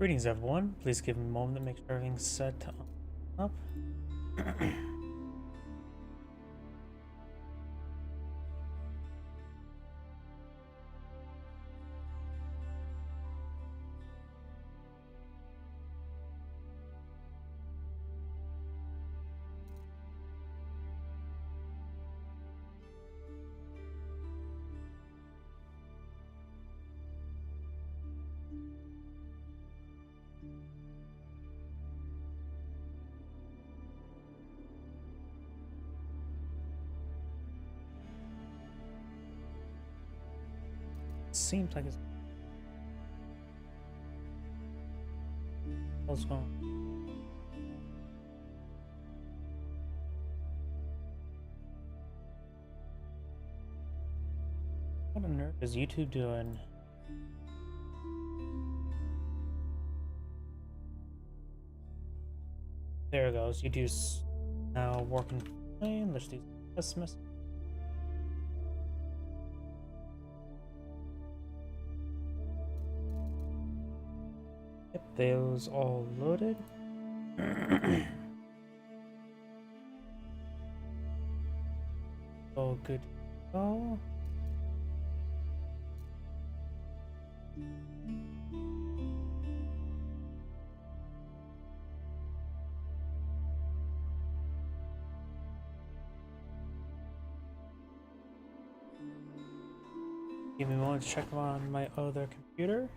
Greetings, everyone. Please give me a moment to make sure everything's set up. Seems like it's what's going on. What on earth is YouTube doing? There it goes. YouTube's now working fine. Let's do Christmas. Yep, those all loaded. All good to go. Give me a moment to check on my other computer.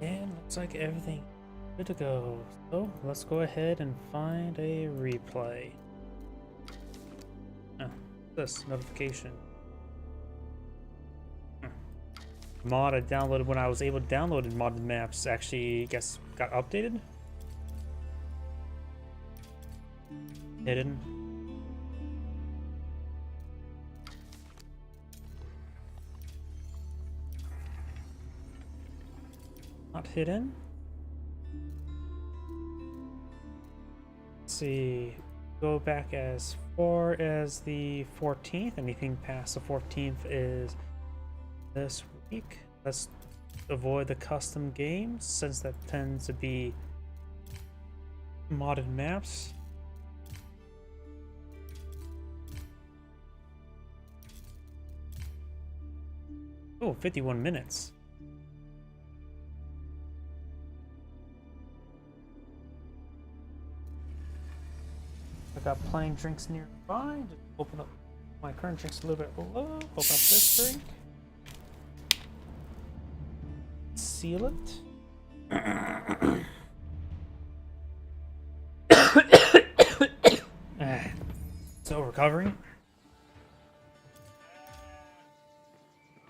And looks like everything good to go. So let's go ahead and find a replay. Oh, this notification. Mod I downloaded when I was able to download modded maps actually got updated. Hidden. Not hidden. Let's see. Go back as far as the 14th. Anything past the 14th is this week. Let's avoid the custom games since that tends to be modded maps. Oh, 51 minutes. I got plenty of drinks nearby. Just open up my current drinks a little bit below. Open up this drink. Seal it. So recovering.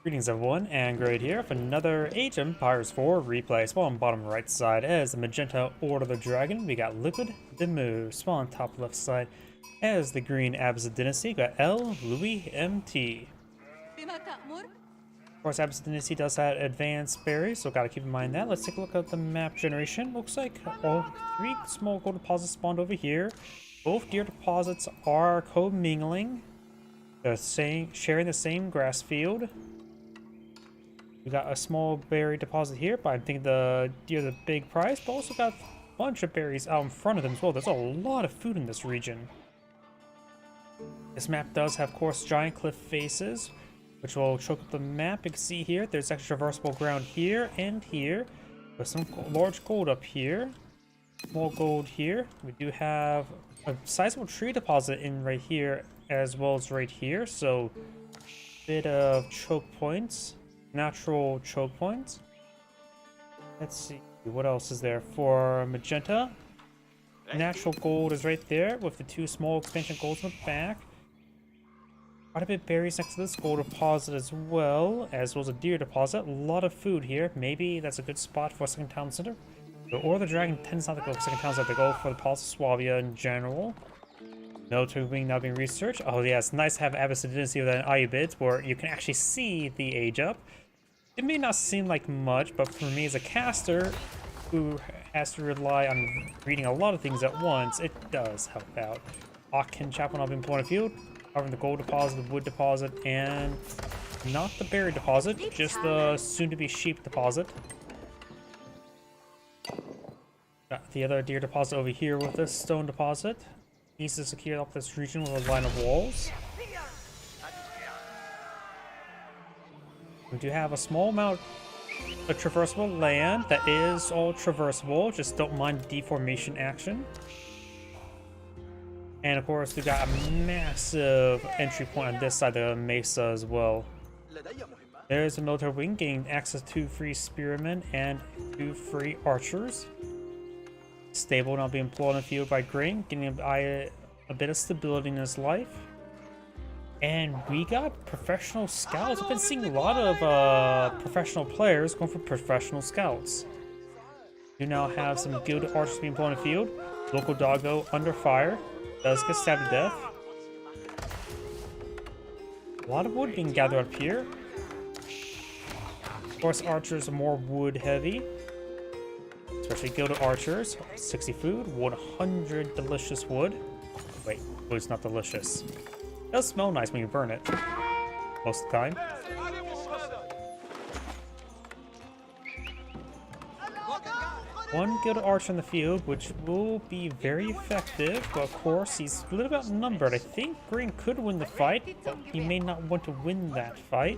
Greetings everyone, Angroid here for another Age of Empires 4 replay. Spawn bottom right side as the Magenta Order of the Dragon, we got Liquid Demu. Spawn top left side as the Green Abbasid Dynasty, got L. Louis MT. Of course, Abbasid Dynasty does have advanced berries, so gotta keep in mind that. Let's take a look at the map generation. Looks like all 3 small gold deposits spawned over here. Both deer deposits are co-mingling. They're sharing the same grass field. We got a small berry deposit here, but I think the deer the big prize, but also got a bunch of berries out in front of them as well. There's a lot of food in this region. This map does have, of course, giant cliff faces, which will choke up the map. You can see here, there's actually traversable ground here and here. There's some large gold up here, small gold here. We do have a sizable tree deposit in right here, as well as right here, so a bit of choke points. Natural choke points. Let's see, what else is there for Magenta? Natural gold is right there with the 2 small expansion golds in the back. Quite a bit of berries next to this gold deposit as well as a deer deposit. A lot of food here. Maybe that's a good spot for a second town center. Or the dragon tends not to go for second town center, they go for the Palace of Swabia in general. Military wing now being researched. Oh yeah, it's nice to have Abbasid Dynasty with an IU bids where you can actually see the age up. It may not seem like much, but for me as a caster who has to rely on reading a lot of things at once, it does help out. Akin Chapel up in point of field, covering the gold deposit, the wood deposit, and not the berry deposit, just the soon-to-be sheep deposit. Got the other deer deposit over here with this stone deposit. Needs to secure up this region with a line of walls. We do have a small amount of traversable land that is all traversable, just don't mind the deformation action. And of course, we got a massive entry point on this side of the mesa as well. There's a military wing, gaining access to free spearmen and 2 free archers. Stable now being employed in the field by Grain, getting a bit of stability in his life. And we got professional scouts. I've been seeing a lot of professional players going for professional scouts. You now have some gilded archers being employed in the field. Local doggo under fire. Does get stabbed to death. A lot of wood being gathered up here. Of course, archers are more wood heavy. Especially gilded archers. 60 food, 100 delicious wood. Wait, wood's not delicious. It does smell nice when you burn it. Most of the time. One gilded archer in the field, which will be very effective, but of course he's a little bit outnumbered. I think Green could win the fight, but he may not want to win that fight.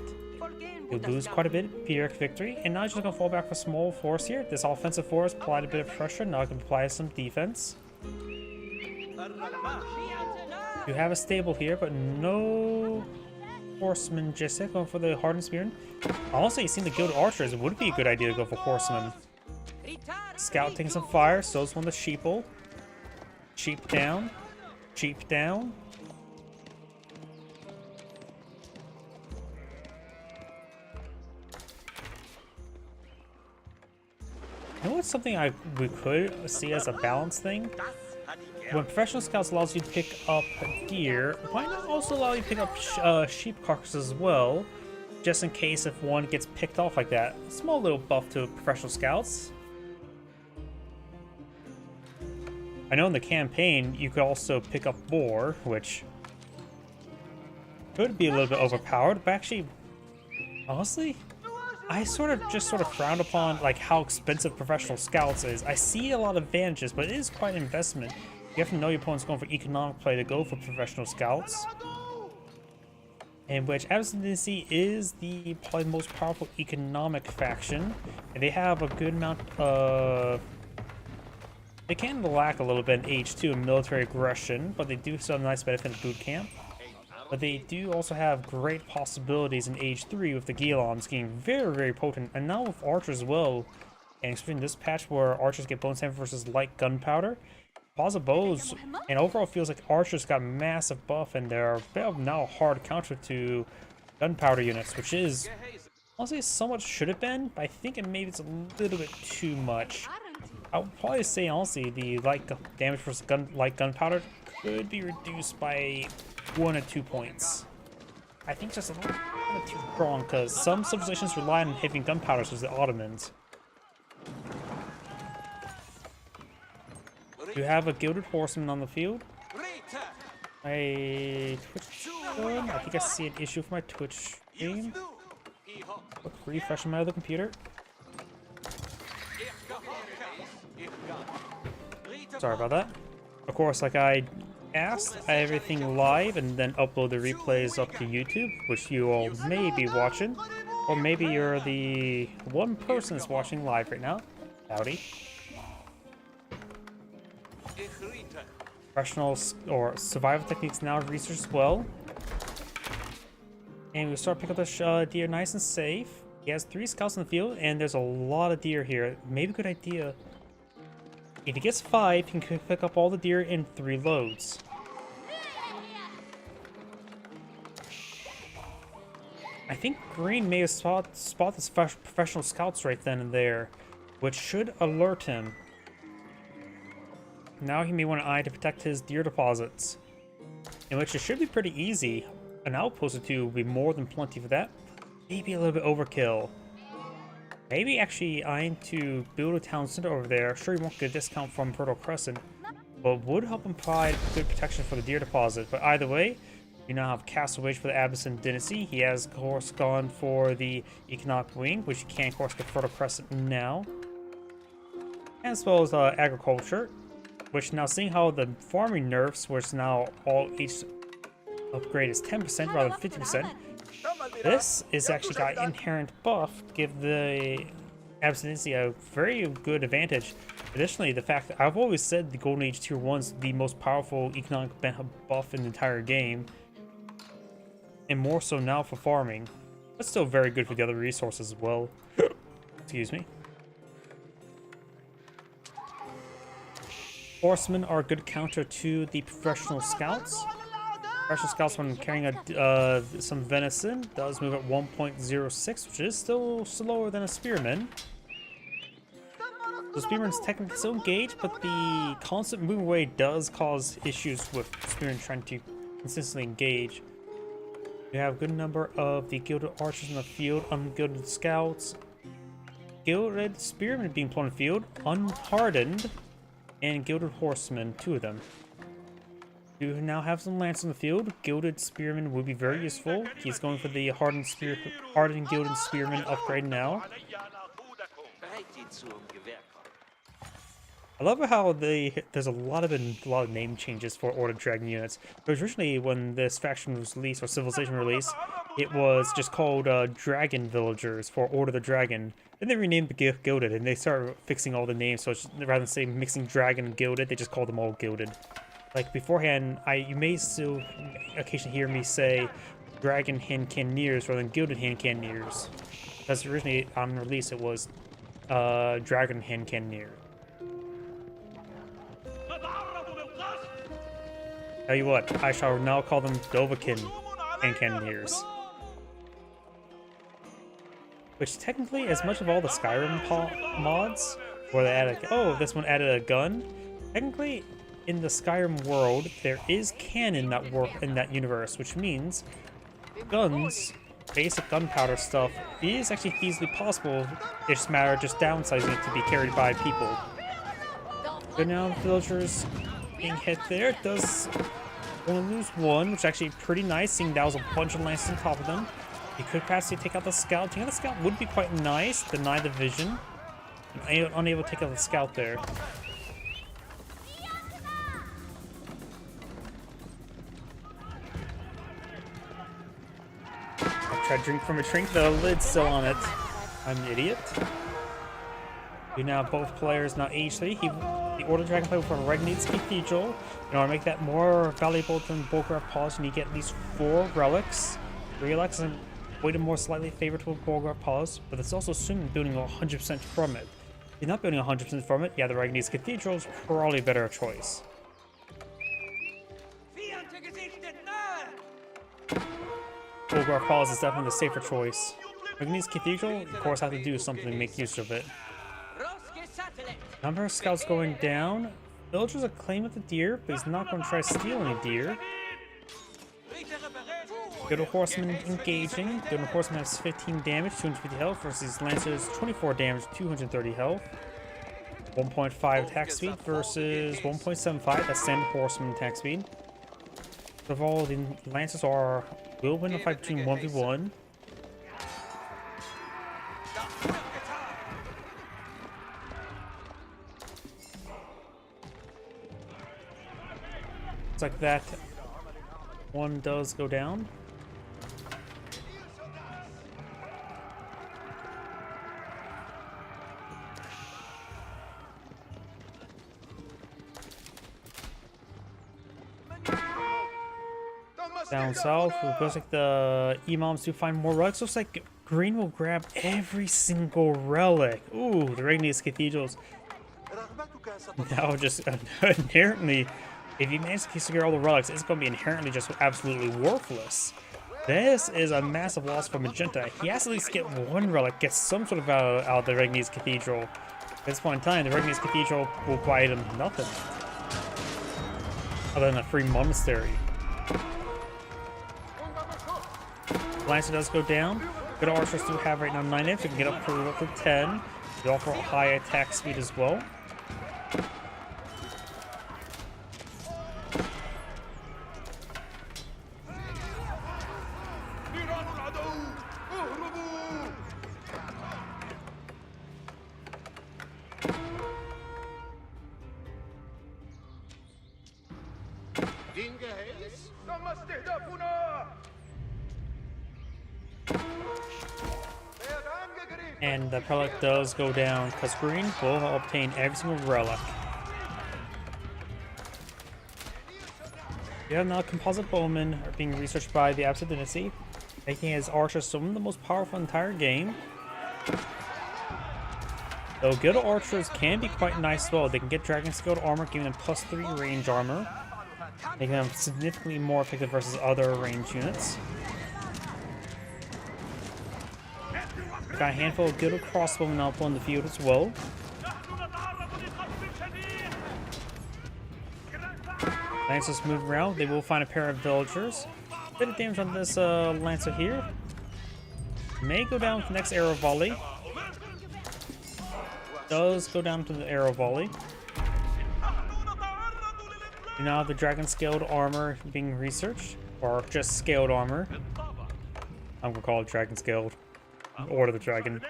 He'll lose quite a bit, Pyrrhic victory, and now he's just gonna fall back for small force here. This offensive force applied a bit of pressure, now I can apply some defense. You have a stable here, but no horsemen just yet. Going for the hardened spearmen. Also, you've seen the gilded archers. It would be a good idea to go for horsemen. Scout taking some fire, so is one of the sheeple. Sheep down. Sheep down. You know what's something we could see as a balance thing? When professional scouts allows you to pick up deer, why not also allow you to pick up sheep carcasses as well? Just in case if one gets picked off like that. Small little buff to professional scouts. I know in the campaign you could also pick up boar, which could be a little bit overpowered, but actually, honestly, I sort of frown upon like how expensive professional scouts is. I see a lot of advantages, but it is quite an investment. You have to know your opponent's going for economic play to go for professional scouts. In which Abstinency is the probably most powerful economic faction. And they have a good amount of... They can lack a little bit in age 2 in military aggression, but they do still have a nice benefit in boot camp. But they do also have great possibilities in age 3 with the Gilons getting very, very potent. And now with archers as well. And especially in this patch where archers get bonus damage versus light gunpowder. Positive bows, and overall feels like archers got massive buff, and they're a bit of now hard counter to gunpowder units, which is honestly somewhat should have been, but I think maybe it's a little bit too much. I would probably say honestly the light damage versus light gunpowder could be reduced by 1 or 2 points. I think just a little bit too strong because some civilizations rely on heavy gunpowder, such as the Ottomans. You have a gilded horseman on the field. My Twitch stream? I think I see an issue with my Twitch stream. Quick refresh on my other computer. Sorry about that. Of course, like I asked, I have everything live and then upload the replays up to YouTube, which you all may be watching. Or maybe you're the one person that's watching live right now. Howdy. Professional or survival techniques now researched as well. And we start picking up the deer nice and safe. He has 3 scouts in the field, and there's a lot of deer here. Maybe a good idea. If he gets 5, he can pick up all the deer in 3 loads. I think Green may have spot this professional scouts right then and there, which should alert him. Now he may want an eye to protect his deer deposits, in which it should be pretty easy. An outpost or 2 will be more than plenty for that. Maybe a little bit overkill. Maybe actually eyeing to build a town center over there. Sure, you won't get a discount from Fertile Crescent, but would help him provide good protection for the deer deposit. But either way, you now have Castle Wage for the Abyssinian Dynasty. He has, of course, gone for the Economic Wing, which you can, of course, get Fertile Crescent now. As well as Agriculture, which now seeing how the farming nerfs, which now all each upgrade is 10% rather than 50%, this is actually got inherent buff to give the Abyssinian a very good advantage. Additionally, the fact that I've always said the Golden Age Tier 1's the most powerful economic buff in the entire game, and more so now for farming, but still very good for the other resources as well. Excuse me. Horsemen are a good counter to the professional scouts. Professional scouts, when carrying some venison, does move at 1.06, which is still slower than a spearman. The spearman's technically still engaged, but the constant move away does cause issues with spearmen trying to consistently engage. You have a good number of the gilded archers in the field, ungilded scouts, gilded spearmen being put on the field, unhardened, and gilded horsemen, 2 of them. You now have some lance in the field. Gilded spearman would be very useful. He's going for the hardened gilded spearman upgrade now. I love how there's a lot of name changes for Order Dragon units. Because originally, when this faction was released or Civilization released, it was just called Dragon Villagers for Order the Dragon. Then they renamed the Gilded, and they started fixing all the names. So it's, rather than say mixing Dragon and Gilded, they just called them all Gilded. Like beforehand, you may still occasionally hear me say Dragon Hand Cannoneers rather than Gilded Hand Cannoneers. Because originally on release it was Dragon Hand Cannoneer. Tell you what, I shall now call them Dovahkiin Hand Cannoneers. Which technically, as much of all the Skyrim mods, where they added, oh, this one added a gun, technically, in the Skyrim world, there is canon in that universe, which means guns, basic gunpowder stuff, is actually feasibly possible. It's just a matter of just downsizing it to be carried by people. Good now, villagers being hit there. Does only lose 1, which is actually pretty nice, seeing that was a bunch of lances on top of them. He could perhaps take out the scout. Taking out the scout would be quite nice. Deny the vision. Unable to take out the scout there. Try to drink from a drink, the lid's still on it. I'm an idiot. We now both players now age 3. The Order Dragon player for Regni's Cathedral. In order to make that more valuable than Bolgrath Palace, you need to get at least 4 relics. 3 relics and way more slightly favorable to Bolgrath Palace, but it's also assuming building 100% from it. If you're not building 100% from it, yeah, the Regni's Cathedral is probably a better choice. Bolgrath Palace is definitely the safer choice. Regni's Cathedral, of course, have to do something to make use of it. Number of scouts going down. Villagers have claim of the deer, but he's not going to try to steal any deer. Good horseman engaging. Good horseman has 15 damage, 250 health, versus Lancer's 24 damage, 230 health. 1.5 attack speed versus 1.75. That's standard horseman attack speed. First of all, the Lancers will win a fight between 1v1. Looks like that one does go down. Down south, it looks like the Imams do find more relics. Looks like Green will grab every single relic. Ooh, the Regni's Cathedrals. Now just inherently, if you manage to secure all the relics, it's going to be inherently just absolutely worthless. This is a massive loss for Magenta. He has to at least get 1 relic, get some sort of out of the Regni's Cathedral. At this point in time, the Regni's Cathedral will buy him nothing other than a free monastery. Lancer does go down. Good archers do have right now 9 hits. You can get up to 10. They offer high attack speed as well. And the prelate does go down because green will obtain every single relic. You have now composite bowmen are being researched by the Absent Dynasty, making his archers some of the most powerful in the entire game. Though good archers can be quite nice as well. They can get dragon scaled armor, giving them +3 range armor, making them significantly more effective versus other range units. Got a handful of good crossbowmen now on the field as well. Lancers move around. They will find a pair of villagers. Bit of damage on this Lancer here. May go down with the next arrow volley. Does go down to the arrow volley. You now have the dragon scaled armor being researched, or just scaled armor. I'm gonna call it dragon scaled. Order the Dragon.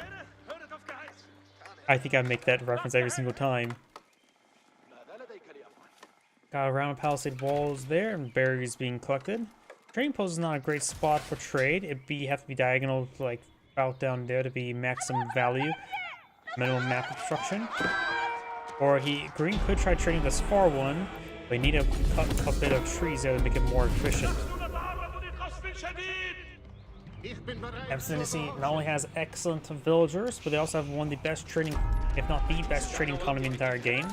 I think I make that reference every single time. Got a round of palisade walls there, and berries being collected. Trading post is not a great spot for trade. It'd have to be diagonal, like out down there to be maximum value, minimum map obstruction. Or green could try trading this far one, but you need to cut a bit of trees there to make it more efficient. Absent Dynasty not only has excellent villagers, but they also have one of the best trading, if not the best trading economy in the entire game.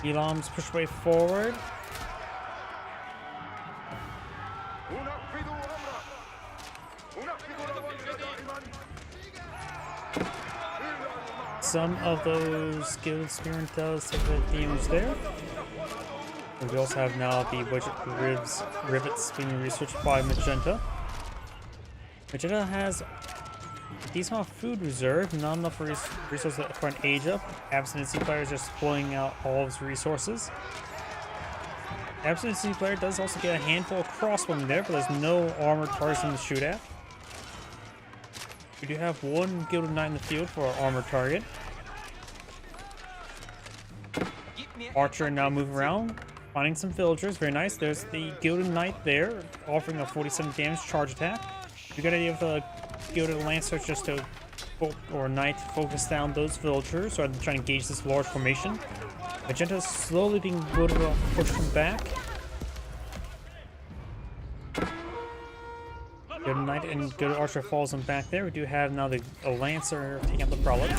Elam's push way forward. Some of those Guild Spirit does take the damage there. And we also have now the Widget Rivets being researched by Magenta. Magenta has a decent amount of food reserve, not enough resources for an age up. Absent Dynasty player is just blowing out all of his resources. Absent Dynasty player does also get a handful of crossbowmen there, but there's no armored targets to shoot at. We do have one Gilded Knight in the field for our armored target. Archer now moving around, finding some villagers. Very nice. There's the Gilded Knight there, offering a 47 damage charge attack. You got an idea of the Gilded Lancer just to, or Knight, focus down those villagers rather than trying to engage this large formation. Magenta is slowly being able to push them back. Good Knight and good Archer falls them back there. We do have now the Lancer taking out the Prelate.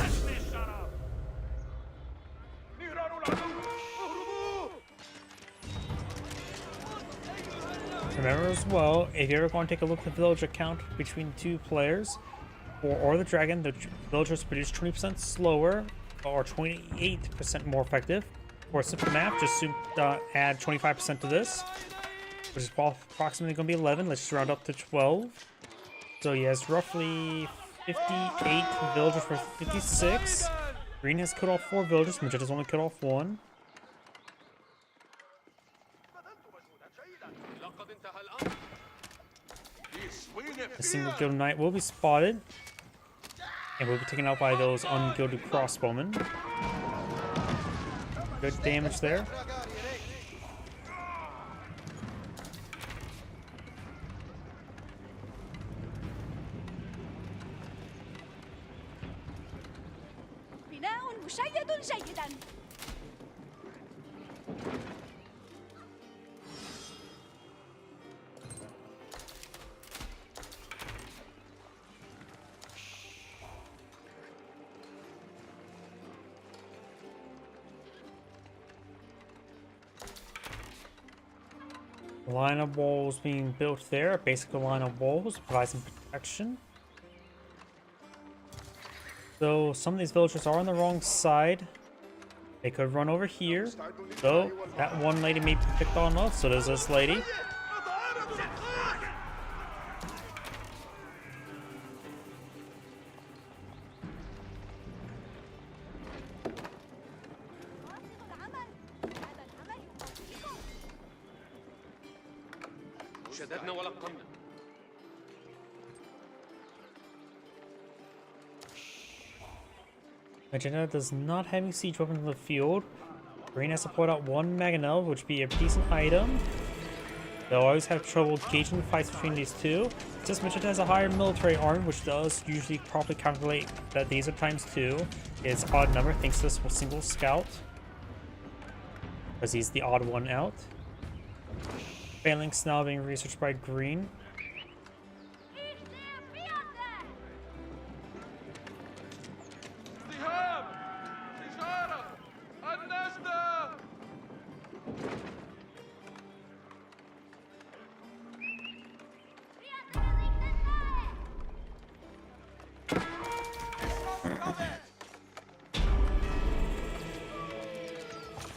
Remember as well, if you ever want to take a look at the villager count between two players, or the Dragon, the villagers produce 20% slower or 28% more effective. For a simple math, just add 25% to this, which is approximately going to be 11. Let's just round up to 12. So he has roughly 58 villagers for 56. Green has cut off 4 villagers. Magenta's only cut off 1. A single Gilded Knight will be spotted, and will be taken out by those ungilded crossbowmen. Good damage there. Line of walls being built there. A basic line of walls provides some protection. So some of these villagers are on the wrong side. They could run over here. So that one lady may be picked on up. So does this lady. شددنا ولقمنا. Magenta does not have any siege weapons in the field. Green has to point out one Mangonel, which would be a decent item. They'll always have trouble gauging the fights between these two. Since Magenta has a higher military arm, which does usually properly calculate that these are times 2, its odd number thanks to this single scout, because he's the odd one out. Phalanx now being researched by Green.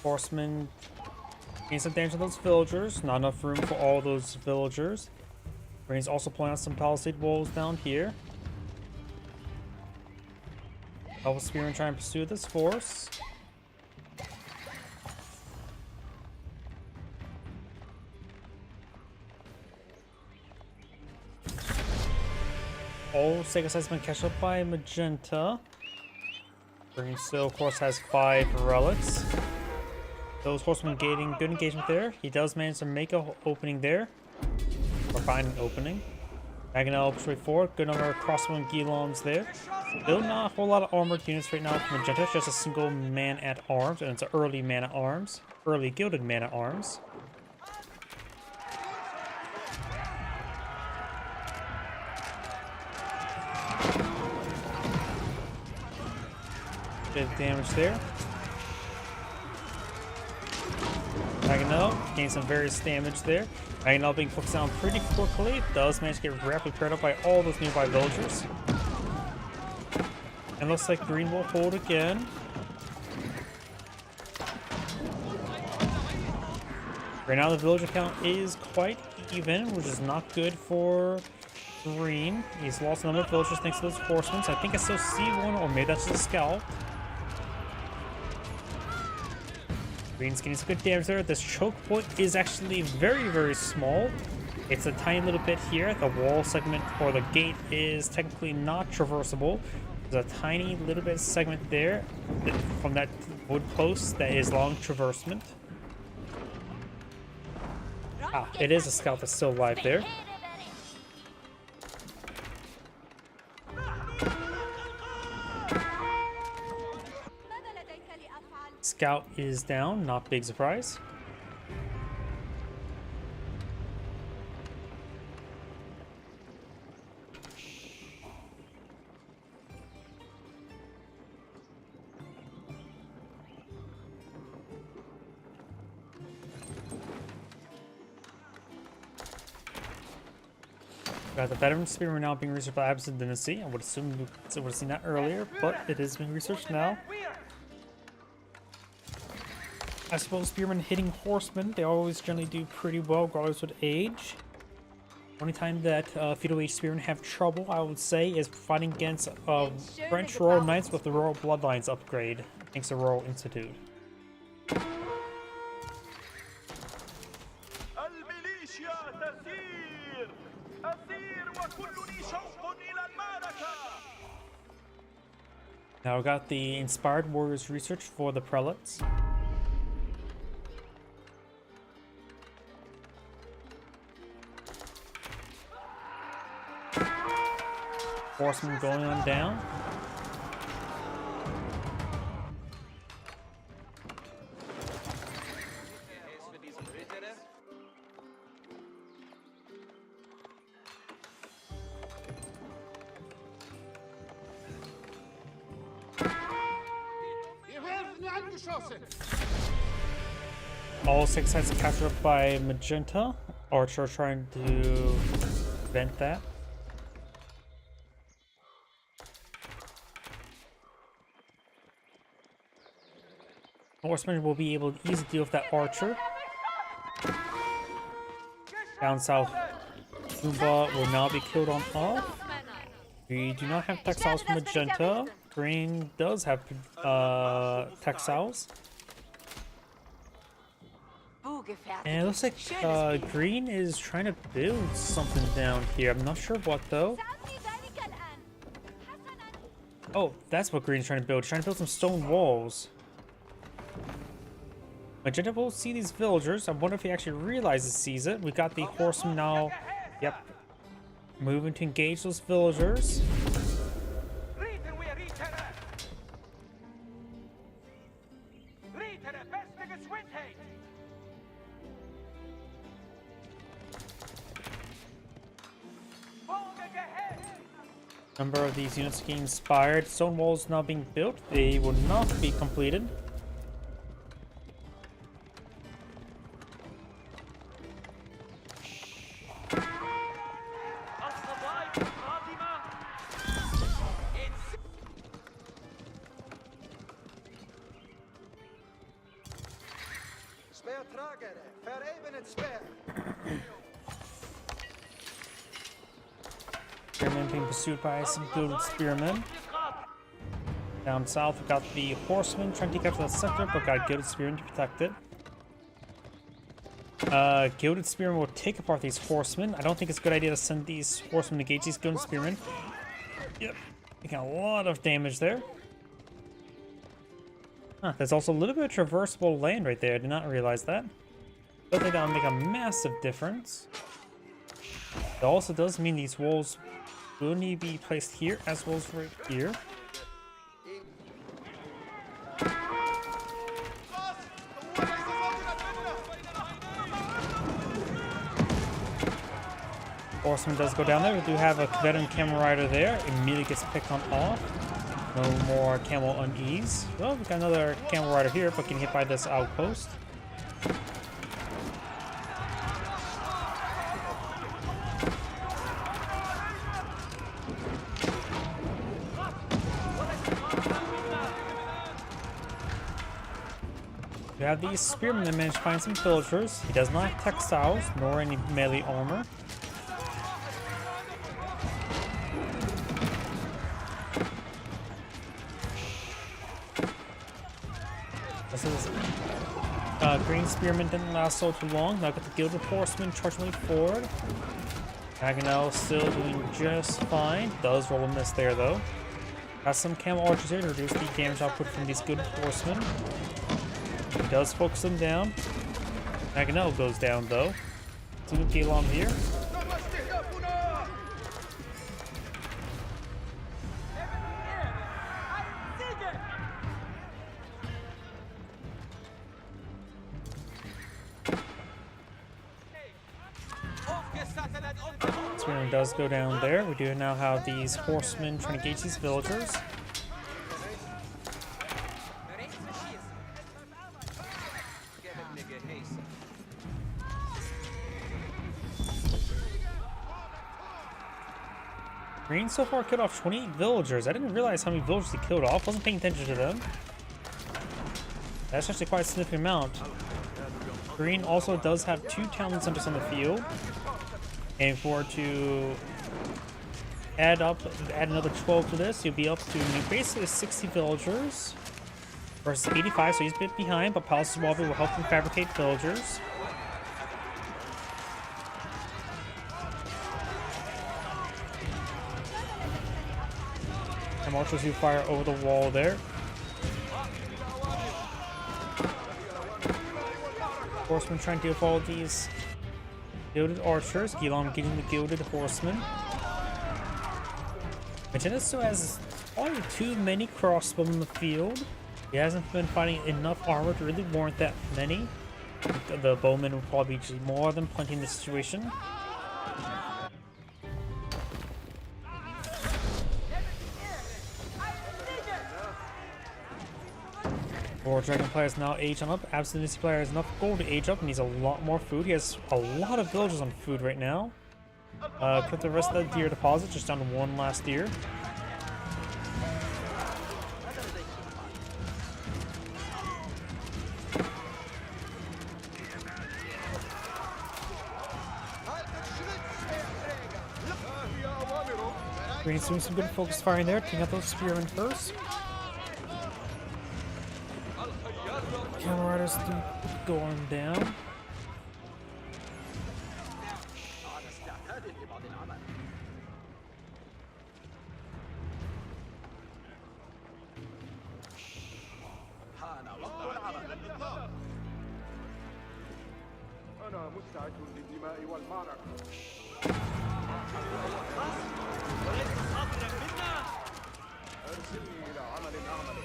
Horsemen gain some damage to those villagers. Not enough room for all those villagers. Green's also pulling out some palisade walls down here. Double Spearman trying to pursue this force. All Sega has been catch up by Magenta. Green still, of course, has 5 relics. Those horsemen getting good engagement there. He does manage to make an opening there. Or find an opening. Mangonel push way forward. Good number of crossbow Guillaumes there. Still not a whole lot of armored units right now from Magenta. Just a single man at arms. And it's an early man at arms. Early gilded man at arms. Bit of damage there. Mangonel gains some various damage there. Mangonel being focused down pretty quickly. Does manage to get rapidly paired up by all those nearby villagers. And looks like Green will hold again. Right now the villager count is quite even, which is not good for Green. He's lost a number of villagers thanks to those horsemen. So I think I still see one, or maybe that's just a scout. Green's getting some good damage there. This choke point is actually very, very small. It's a tiny little bit here. The wall segment or the gate is technically not traversable. There's a tiny little bit of segment there from that wood post that is long traversement. Ah, it is a scout that's still alive there. Scout is down, not big surprise. Got the veteran spearman now being researched by Absent Dynasty. I would assume we would have seen that earlier, but it is being researched now. I suppose spearmen hitting horsemen, they always generally do pretty well regardless with age. Only time that feudal age spearmen have trouble, I would say, is fighting against French Royal Knights with the Royal Bloodlines upgrade, thanks to Royal Institute. Now we got the Inspired Warriors research for the Prelates. Horsemen going on down. All 6 sides are captured up by Magenta. Archer trying to prevent that. Horsemen will be able to easily deal with that archer. Down south, Goomba will now be killed on off. We do not have textiles from Magenta. Green does have textiles. And it looks like Green is trying to build something down here. I'm not sure what though. Oh, that's what Green's trying to build. He's trying to build some stone walls. Magenta will see these villagers. I wonder if he actually realizes sees it. We got the horseman now. Yep. Moving to engage those villagers. Number of these units getting inspired. Stone walls now being built. They will not be completed. Spearmen being pursued by some gilded spearmen. Down south, we've got the horsemen trying to take after the center, but got gilded spearmen to protect it. Gilded spearmen will take apart these horsemen. I don't think it's a good idea to send these horsemen to engage these gilded spearmen. Yep, taking a lot of damage there. Huh, there's also a little bit of traversable land right there. I did not realize that. But they don't make a massive difference. It also does mean these walls will need to be placed here as well as right here. Horseman does go down there. We do have a veteran camel rider there. Immediately gets picked on off. No more camel unease. Well, we got another camel rider here, but getting hit by this outpost. We have these spearmen that managed to find some villagers. He does not have textiles, nor any melee armor. This is Green Spearman didn't last so too long. Now got the Gilded Horseman charging forward. Agonel still doing just fine. Does roll a miss there though. Got some camel archers here to reduce the damage output from these Gilded Horsemen. He does focus them down. Agonel goes down though. So we get along here. Spearman does go down there. We do now have these horsemen trying to engage these villagers. Green so far killed off 28 villagers. I didn't realize how many villagers he killed off. Wasn't paying attention to them. That's actually quite a significant amount. Green also does have 2 town centers on the field. And if we were to add another 12 to this, you'll be up to basically 60 villagers versus 85, so he's a bit behind, but Palace Wabi will help him fabricate villagers. And archers who fire over the wall there. Horsemen trying to deal with all these gilded archers. Gilon getting the gilded horsemen. Magenta still has probably too many crossbows in the field. He hasn't been finding enough armor to really warrant that many. The bowmen will probably be more than plenty in this situation. Or Dragon player is now age on up. Abstinence player has enough gold to age up and needs a lot more food. He has a lot of villagers on food right now. Put the rest of the deer deposit just down to 1 last deer. Green's doing some good focus firing there, taking out those spearmen first. Camel Riders going down. أنا مستعد للدماء والمعركة. أرسلني إلى عمل أعمل.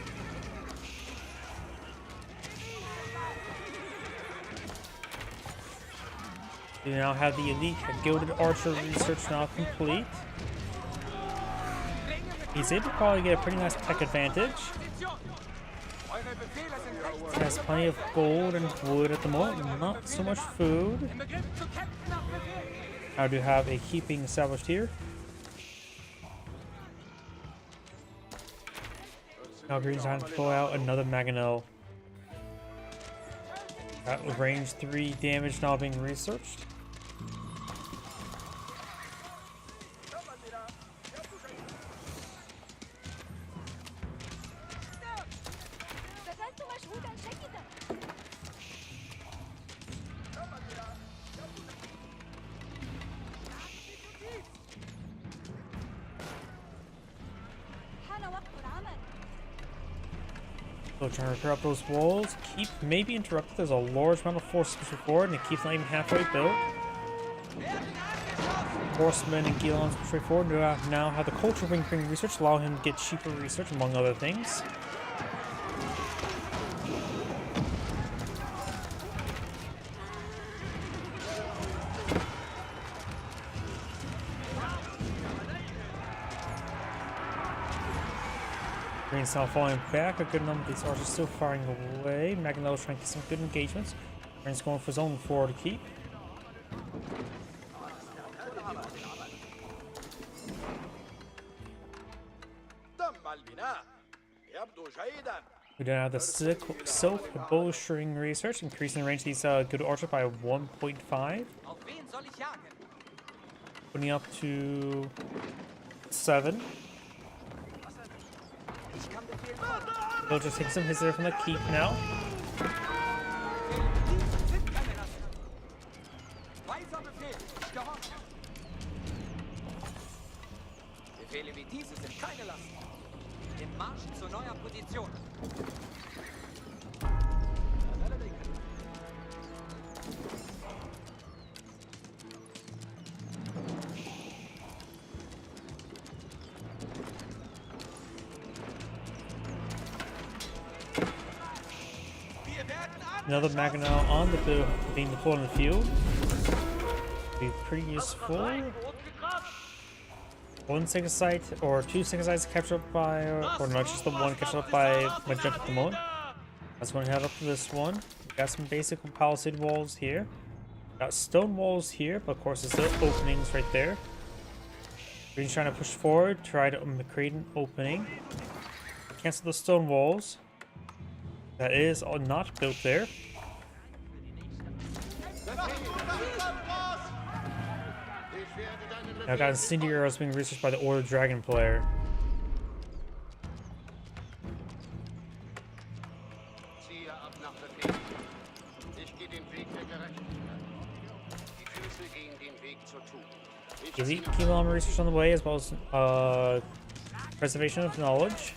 We now have the elite gilded archer research now complete. He's able to probably get a pretty nice tech advantage. He has plenty of gold and wood at the moment, not so much food. I do have a keeping established here. Now Green's trying to pull out another Mangonel. That with range 3 damage now being researched. So trying to repair up those walls. Keep maybe interrupted. There's a large amount of forces pushing forward, and it keeps not even halfway built. Horsemen and Gilons push forward. Now have the culture wing bring research, allow him to get cheaper research, among other things. Green's now falling back. A good number of these archers still firing away. Mangonel trying to get some good engagements. Green's going for his own 4 to keep. We then have the silk bowstring research, increasing the range of these good archers by 1.5. Putting up to 7. They'll just take some hits there from the keep now. Befehle wie diese sind keine Lasten. Im Marsch zu neuer Position. Another Mangonel on the field, being deployed on the field. Be pretty useful. 1 single site or 2 single sites captured up by, or not just the one captured up by Magenta at the moment. Let's go and head up to this one. We got some basic palisade walls here. Got stone walls here, but of course there's still openings right there. Green's trying to push forward, try to create an opening. Cancel the stone walls. That is not built there. Now got incendiary arrows being researched by the Order Dragon player. Elite Kilom research on the way, as well as preservation of knowledge.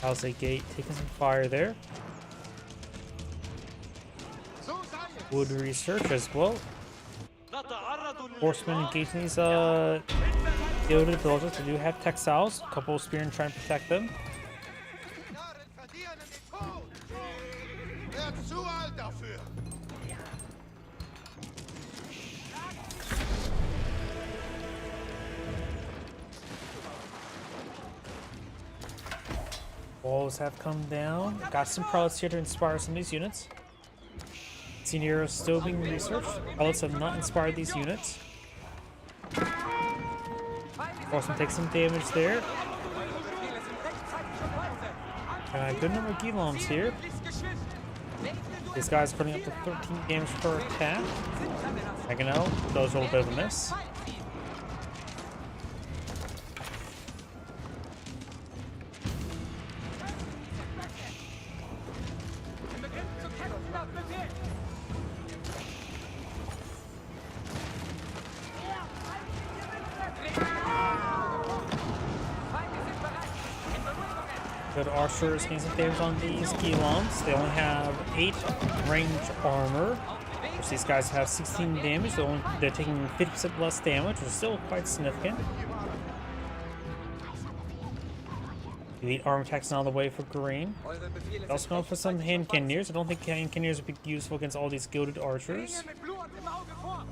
Palisade Gate taking some fire there. Wood research as well. Horsemen engaging these gilded villagers. They do have textiles. A couple of spearmen trying to protect them. Walls have come down. Got some prelates here to inspire some of these units. Senior is still being researched. Prelates have not inspired these units. Horseman takes some damage there. Good number of Giloms here. These guys putting up to 13 damage per attack. Mangonel does a little bit of a miss. Good archers getting some damage on these Gilons. They only have 8 range armor. Which these guys have 16 damage. They're taking 50% less damage, which is still quite significant. Elite armor attacks now on the way for green. Eure Befehle sind Also going for some rechtzeitig hand verfolgt. cannoneers. I don't think hand cannoneers would be useful against all these gilded archers. Linien mit Blut im Auge vor!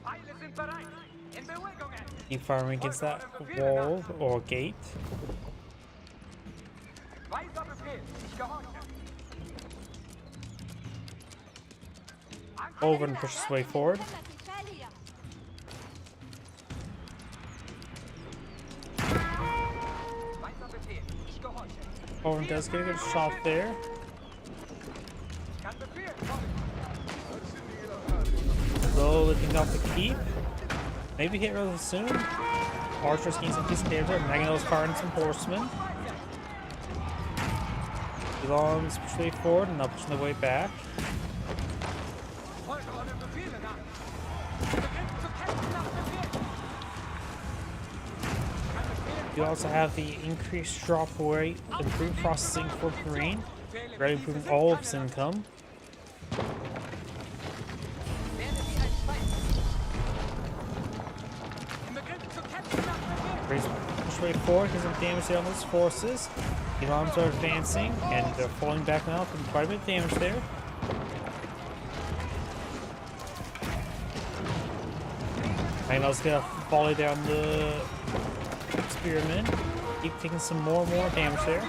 Pfeile sind bereit! In Bewegung! Keep firing against that wall or gate. Weiser Befehl! Ich gehorche! Over and push his way forward. Weiser Befehl! Ich gehorche! Over does get a good shot there. Kann Befehl! Though looking off the keep. Maybe hit really soon. Archers getting some decent damage. Magnetos firing some horsemen. Gilons push way forward and now pushing their way back. Folge eure Befehle nach! Beginnt zu kämpfen nach Befehl! Kann Befehl! You also have the increased drop rate, improved processing for green, really improving all of its income. Werde wie ein Schwein! Im Begriff zu kämpfen nach Befehl! Green's push way forward, getting some damage there on those forces. Gilons are advancing and they're falling back now from quite a bit of damage there. Magnetos get a volley down the spearmen. Keep taking some more and more damage there.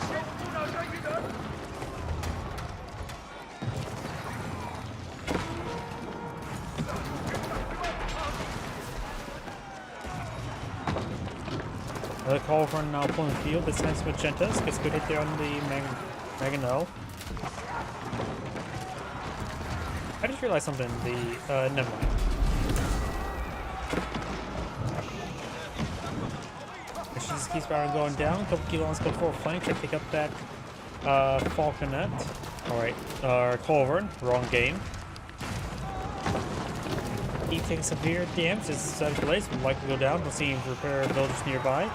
Another call for now pulling field. This time's Magentas. Gets a good hit there on the Magano. I just realized something. Never mind. She just keeps going down. A couple Gilons go for a flank to pick up that Falconet. Alright, Culverin. Wrong game. Keep taking severe damage as set of delays would likely go down. We'll see repair villagers nearby.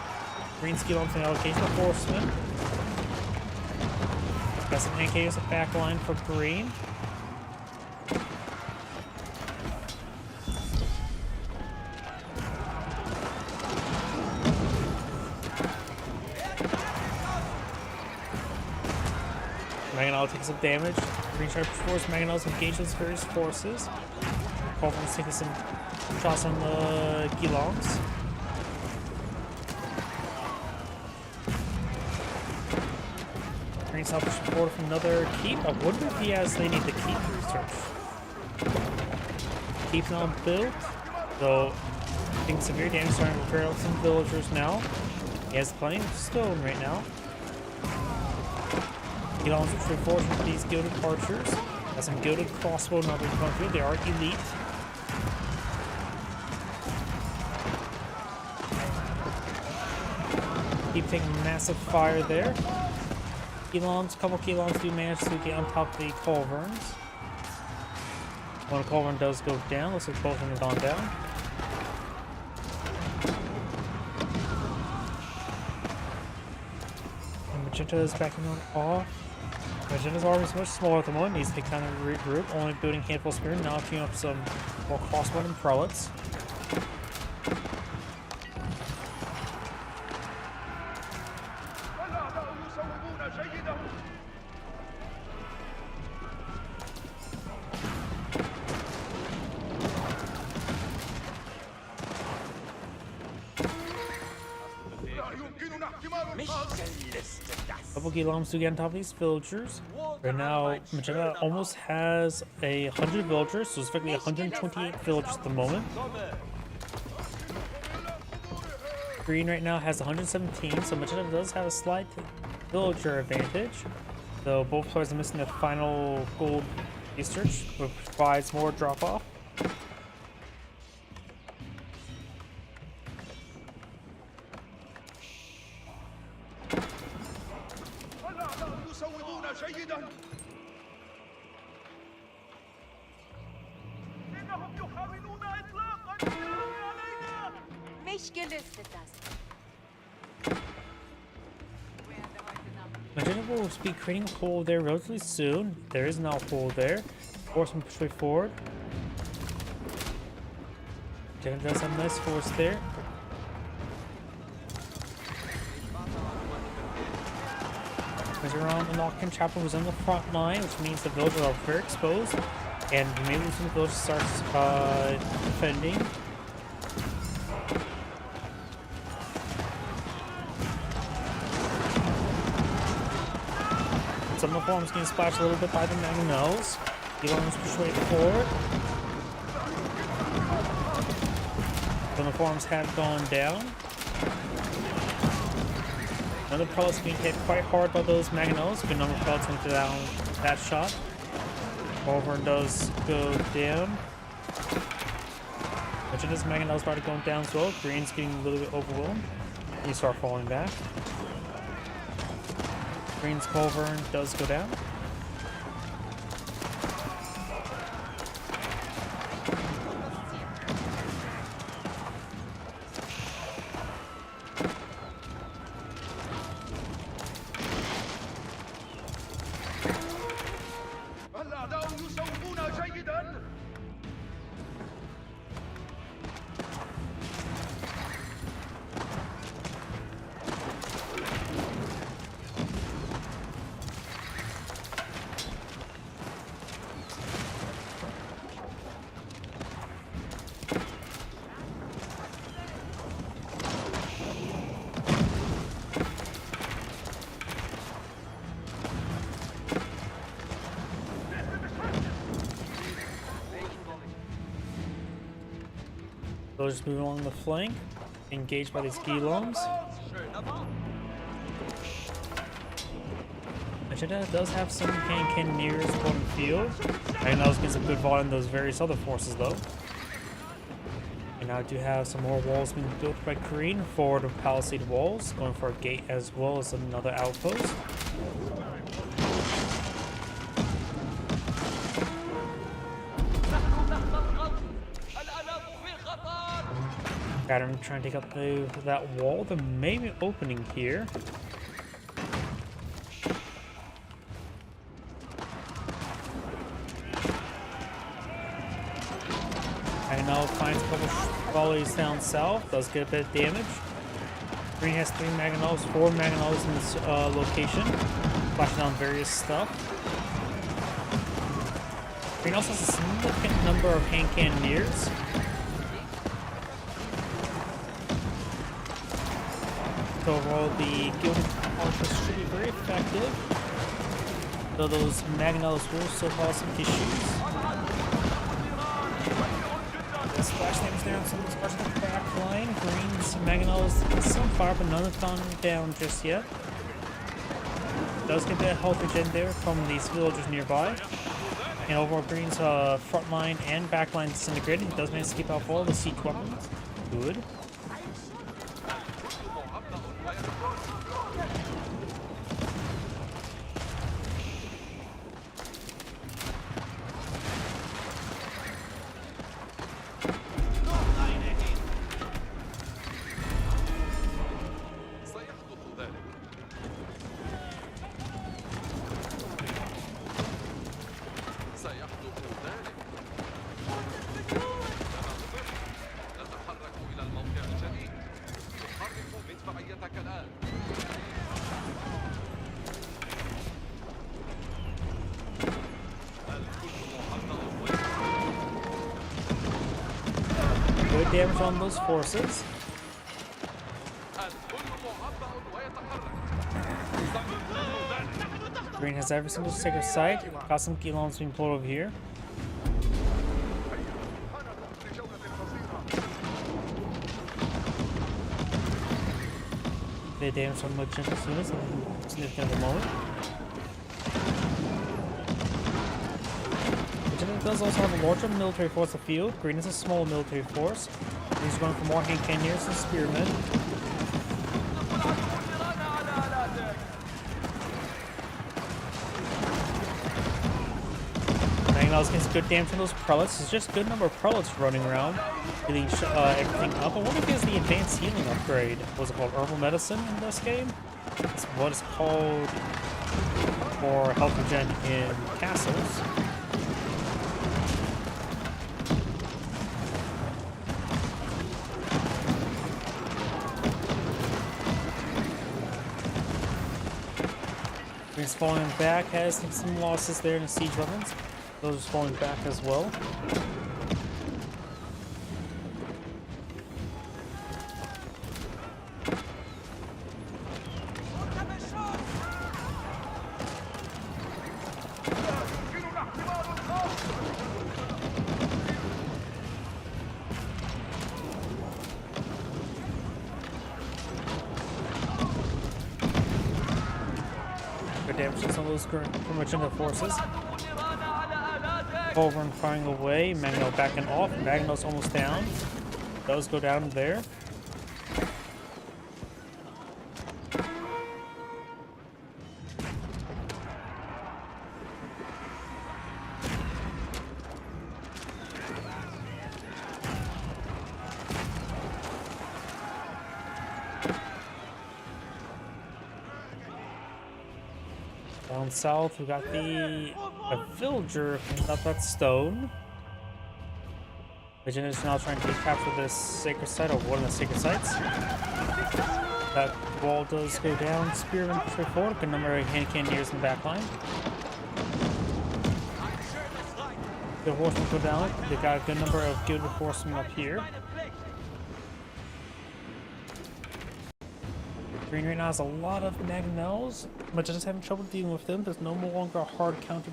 Green Gilons an allocation of horsemen. Got some NKs at back line for green. Mangonel takes some damage. Green tries to force Mangonel's engage those various forces. Culverin's taking some shots on the Gilons. Green's helping forward from another keep. I wonder if he has they need the keep research. Keep's not built, though taking severe damage, starting to repair some villagers now. He has plenty of stone right now. Gilons pushing forward with these gilded archers. Got some gilded crossbow numbers going through. They are elite. Keep taking massive fire there. Gilons, couple Gilons do manage to get on top of the Culverins. When a Culverin does go down, looks like both of them have gone down. And Magenta is backing on off. Magenta's army is much smaller at the moment, needs to kind of regroup, only building a handful of spear, now queuing up some more crossbow and prelates. Mich gelüstet das! Couple Gilons to get on top of these villagers. Right now, Magenta almost has 100 villagers, so it's effectively 128 villagers at the moment. Green right now has 117, so Magenta does have a slight villager advantage. Though both players are missing the final gold research, which provides more drop-off. Mich gelüstet das. Magenta will be creating a hole there relatively soon. There is now a hole there. Force him straight forward. Magenta does have a nice force there. Around the Nocturne Chapel was on the front line, which means the villagers are very exposed, and maybe some villagers starts defending. Some of the forms getting splashed a little bit by the Mangonels. Elon's pushed forward. Some of the forms have gone down. Another prelate's being hit quite hard by those Mangonels. Good number of prelates went down that shot. Overrun does go down. Magenda's Mangonels started going down as well. Green's getting a little bit overwhelmed. You start falling back. Green's Culverin does go down. الأعداء يصوبون جيدا. They'll just move along the flank, engaged by these Guilloms. Magenta does have some Cannoneers on the field. I know it's getting some good volume those various other forces though. And now I do have some more walls being built by Green, forward of palisade walls, going for a gate as well as another outpost. Adam trying to take up that wall. There may be an opening here. I know finds a couple volleys down south. Does get a bit of damage. Green has 3 Mangonels, 4 Mangonels in this location. Flashing down various stuff. Green also has a significant number of hand cannoneers. So overall, the Gilded Archers should be very effective, though those Mangonels will still cause some issues. The splash damage there on some of those parts of the back line. Green's Mangonels get some fire, but none have gone down just yet. Does get that health regen there from these villagers nearby. And overall, Green's front line and back line disintegrated. He does manage to keep out all the siege weapons. Good. Good damage on those forces. Green has every single sacred site. Got some Guilloms being pulled over here. They damage on Magenta units at a significant moment. Magenta does also have a larger military force in the field. Green is a small military force. He's going for more hand cannoneers and spearmen. Pause gets good damage on those prelates. It's just a good number of prelates running around, healing everything up. I wonder if he has the advanced healing upgrade. What's it called? Herbal medicine in this game? It's what it's called for health regen in castles. He's falling back, has some losses there in the siege weapons. Those are falling back as well. Good damage to some of those Magenta forces. Culverin firing away, Magno backing off. Magno's almost down. Does go down there. Down south, we got a villager cleaning up that stone. Legend is now trying to capture this sacred site, or one of the sacred sites. That wall does go down. Spearmen push forward. Good number of hand cannoneers in the back line. The horsemen go down. They got a good number of gilded horsemen up here. Green right now has a lot of Mangonels, but just having trouble dealing with them. There's no longer a hard counter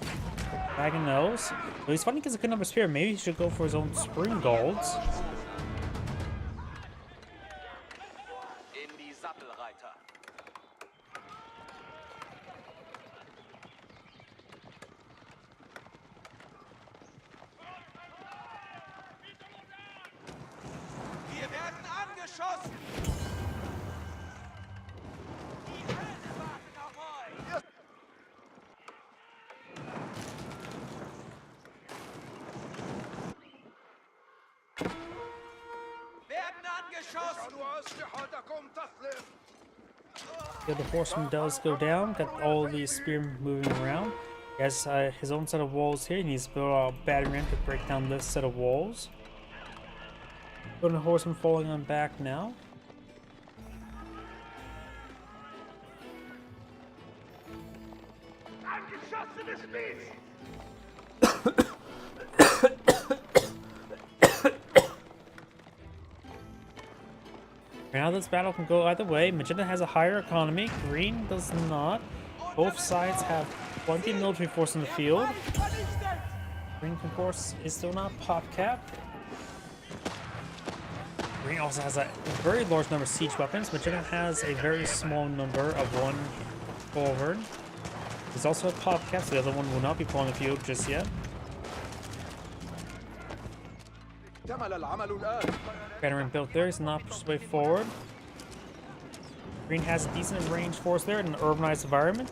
Mangonels. But he's finding he gets a good number of spear. Maybe he should go for his own spring golds. Wir werden angeschossen! Yeah, the horseman does go down. Got all these spearmen moving around. He has his own set of walls here. He needs to build a battery ram to break down this set of walls. But the horseman falling on back now. Now this battle can go either way. Magenta has a higher economy. Green does not. Both sides have plenty of military force in the field. Green, of course, is still not pop cap. Green also has a very large number of siege weapons. Magenta has a very small number of one forward. There's also a pop cap, so the other one will not be pulling the field just yet. Veteran built there, he's not pushed way forward. Green has a decent range force there in an urbanized environment.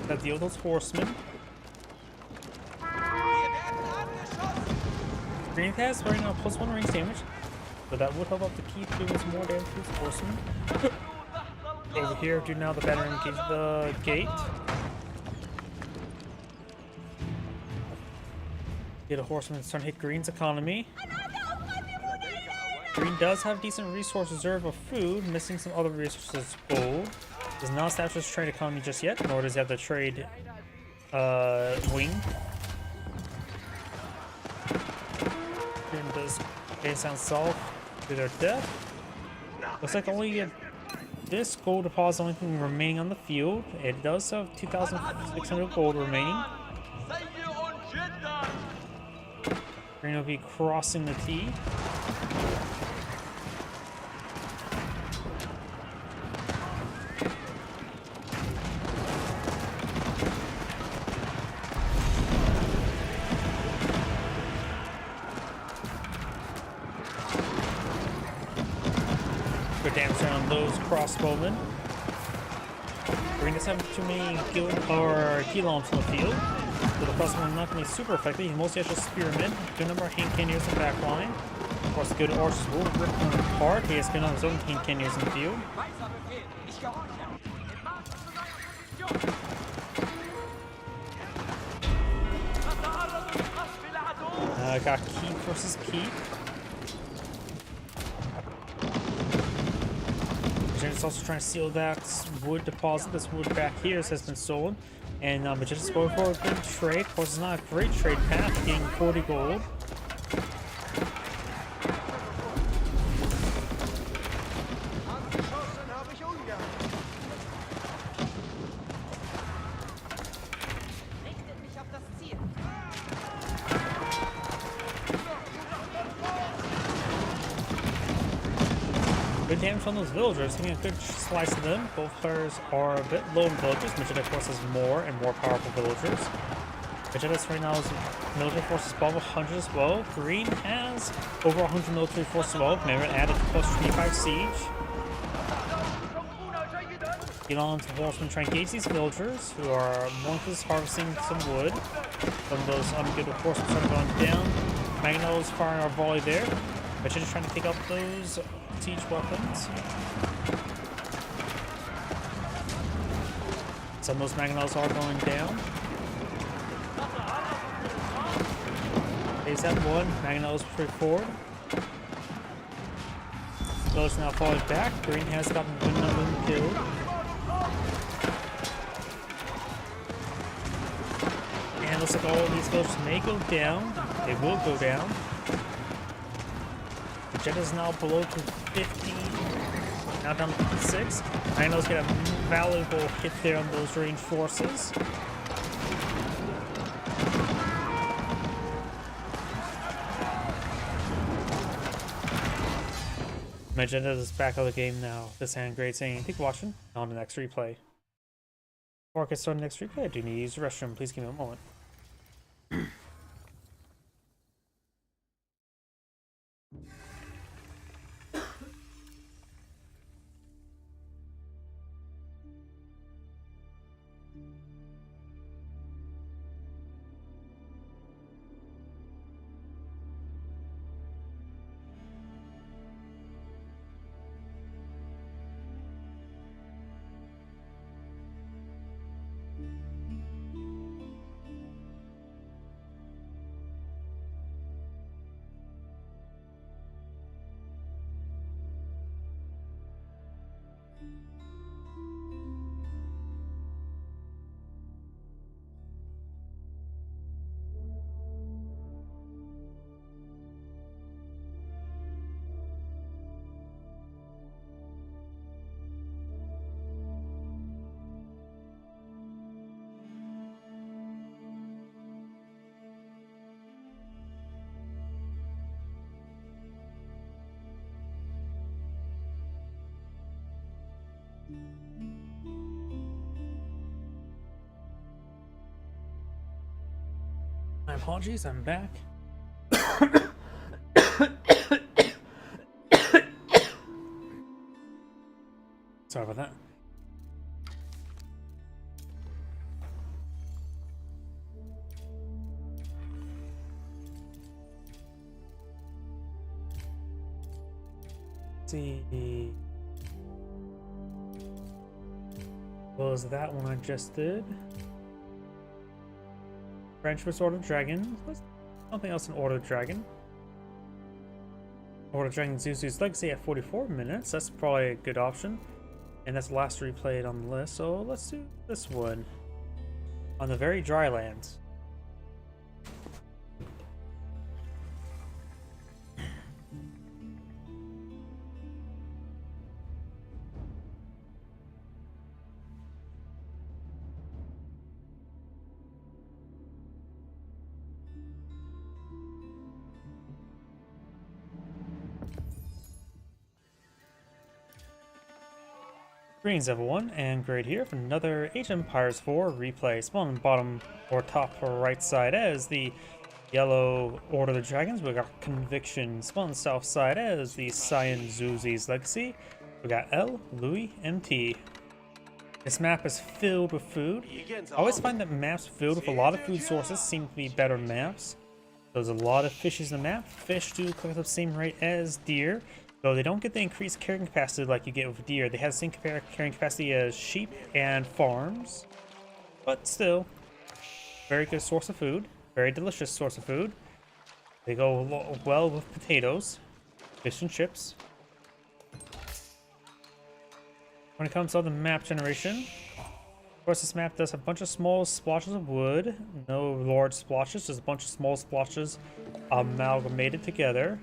That deal with those horsemen. Green has right now +1 range damage, so that would help out to keep doing some more damage to his horsemen. Over here, do now the veteran gives the gate. Get a horseman starting to hit Green's economy. Green does have decent resource reserve of food, missing some other resources. Gold does not establish his trade economy just yet, nor does he have the trade wing. Green does base down south to their death. Looks like only this gold deposit only thing remaining on the field. It does have 2,600 gold remaining. Green will be crossing the T. Good damage on those crossbowmen. Green doesn't have too many Gilumps on the field. So the plus one not going to be super effective. He mostly has just Spearman. Good number of King Candiers in the back line. Of course, good archers will rip him apart. He has been on his own King Candiers in the field. Weißer Befehl. Ich gehorche. Im Marsch zu neuer Position. Got Keep versus Keep. Magetta's also trying to steal that wood deposit. This wood back here has been stolen. And Magetta's going for a good trade. Of course, it's not a great trade path, getting 40 gold. Angeschossen habe ich ungern. Richtet mich auf das Ziel. Good damage on those villagers, taking a good slice of them. Both players are a bit low in villagers. Magetta, of course, has more and more powerful villagers. Magetta's right now is military force is above 100 as well. Green has over 100 military force as well. Remember, added plus 25 siege. Elon's horsemen try and engage these villagers who are more just harvesting some wood. Some of those good horsemen start going down. Magnetos firing a volley there. Magetta's trying to pick up those siege weapons. Some of those Magnetos are going down. There's that one. Magnetos pretty forward. Those now falling back. Green has gotten one killed. And it looks like all of these villagers may go down. They will go down. Magetta's now below 250. Now down to 56. Magnetos get a valuable hit there on those ranged forces. Magetta is back out of the game now. This hand great saying, thank you for watching. On the next replay. Before I get started on the next replay, I do need to use the restroom. Please give me a moment. My apologies, I'm back. Sorry about that. Let's see. What was that one I just did? French vs. Order Dragon. Something else in Order Dragon. Order Dragon Zuzu's Legacy at 44 minutes. That's probably a good option. And that's the last replayed on the list. So let's do this one. On the Very Dry Lands. Green's level 1, and great here for another Age of Empires 4 replay. Spawn on the bottom or top or right side as the yellow Order of the Dragons. We got Conviction. Spawn on the south side as the Cyan Zuzi's Legacy. We got L, Louis, MT. This map is filled with food. I always find that maps filled with a lot of food sources seem to be better maps. There's a lot of fishes in the map. Fish do collect at the same rate as deer, though they don't get the increased carrying capacity like you get with deer. They have the same carrying capacity as sheep and farms, but still, very good source of food. Very delicious source of food. They go well with potatoes, fish and chips. When it comes to the map generation, of course this map does have a bunch of small splotches of wood. No large splotches, just a bunch of small splotches amalgamated together.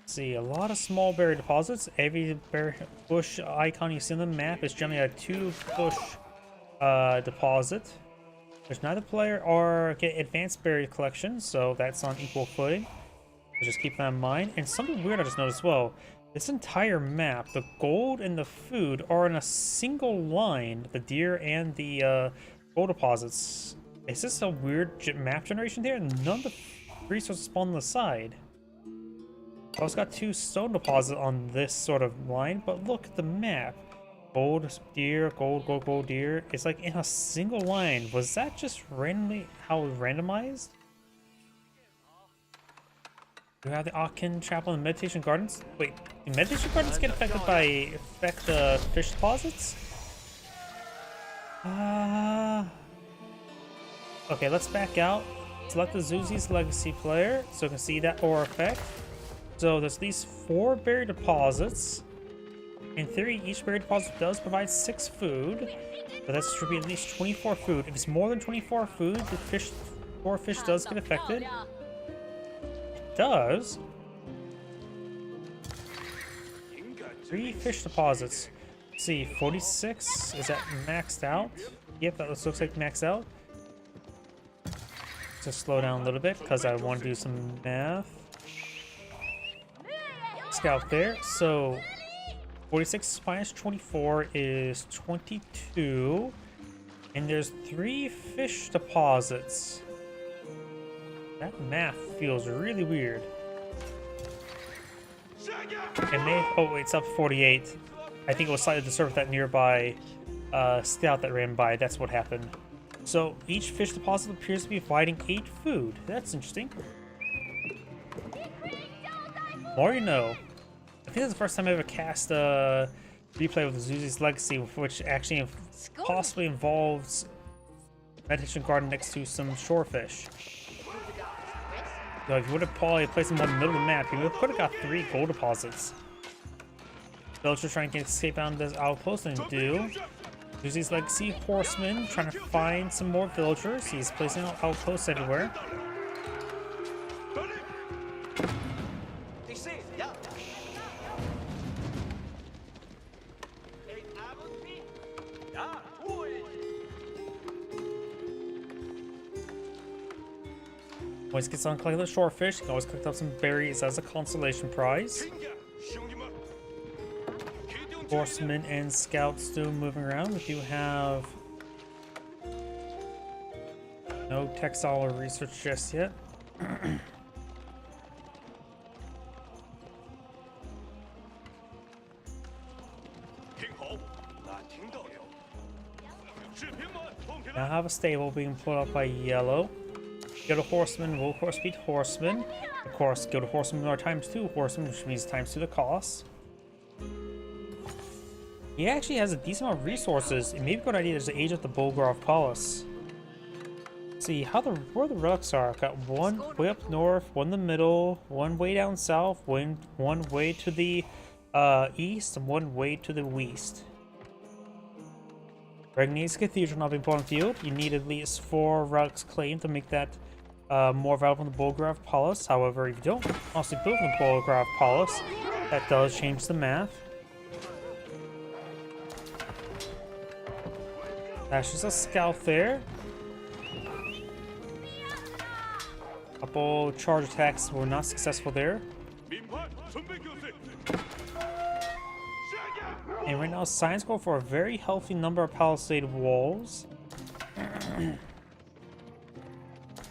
Let's see, a lot of small berry deposits. Every berry bush icon you see on the map is generally a 2-bush deposit. There's neither player or get advanced berry collection, so that's on equal footing. So just keep that in mind. And something weird I just noticed as well. This entire map, the gold and the food are in a single line, the deer and the gold deposits. Is this a weird map generation here? None of the resources spawn on the side. I also got 2 stone deposits on this sort of line, but look at the map. Gold, deer, gold, gold, gold, deer. It's like in a single line. Was that just randomly how it was randomized? You have the Akin Chapel and Meditation Gardens. Wait, do Meditation Gardens get affected by fish deposits? Okay, let's back out. Select the Zuzi's Legacy player so you can see that aura effect. So there's these 4 berry deposits. In theory, each berry deposit does provide 6 food, but that should be at least 24 food. If it's more than 24 food, the 4 fish does get affected. Does 3 fish deposits. Let's see, 46, is that maxed out? Yep, that looks like maxed out. Just slow down a little bit because I want to do some math. Scout there. So 46 minus 24 is 22, and there's 3 fish deposits. That math feels really weird. It may. Oh, wait, it's up 48. I think it was slightly disturbed with that nearby scout that ran by. That's what happened. So each fish deposit appears to be providing 8 food. That's interesting. More you know. I think that's the first time I ever cast a replay with Zuzi's Legacy, which actually possibly involves Meditation Garden next to some shorefish. So if you would have probably placed them in the middle of the map, you could have got 3 gold deposits. Villagers trying to escape out of this outpost and do. Zuzi's Legacy Horseman trying to find some more villagers. He's placing outposts everywhere. Always gets on collect the shorefish. You can always collect up some berries as a consolation prize. Horsemen and scouts still moving around. We do have no textile or research just yet. Now I have a stable being put up by Yellow. Go to Horseman will of course beat Horseman. Of course, go to Horseman are times 2 Horseman, which means times 2 the cost. He actually has a decent amount of resources. It may be a good idea to age up the Bolgrov Palace. Let's see where the relics are. I've got one way up north, one in the middle, one way down south, one way to the east, and one way to the west. Regni's Cathedral not being put on field. You need at least 4 relics claimed to make that more valuable in the Bolgrov Palace. However, if you don't honestly build the Bolgrov Palace, that does change the math. That's just a scout there. Couple charge attacks were not successful there. And right now, Science go for a very healthy number of palisade walls.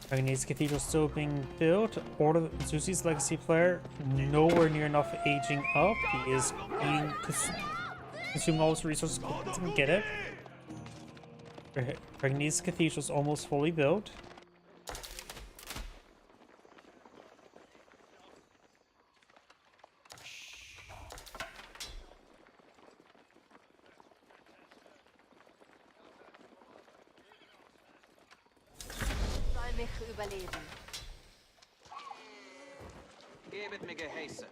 Magnesis Cathedral still being built. Order Zuzi's Legacy player nowhere near enough aging up. He is being consume all its resources to get it. Pregnese Cathedral is almost fully built. Soll mich überleben. Gebet mir Geheiße.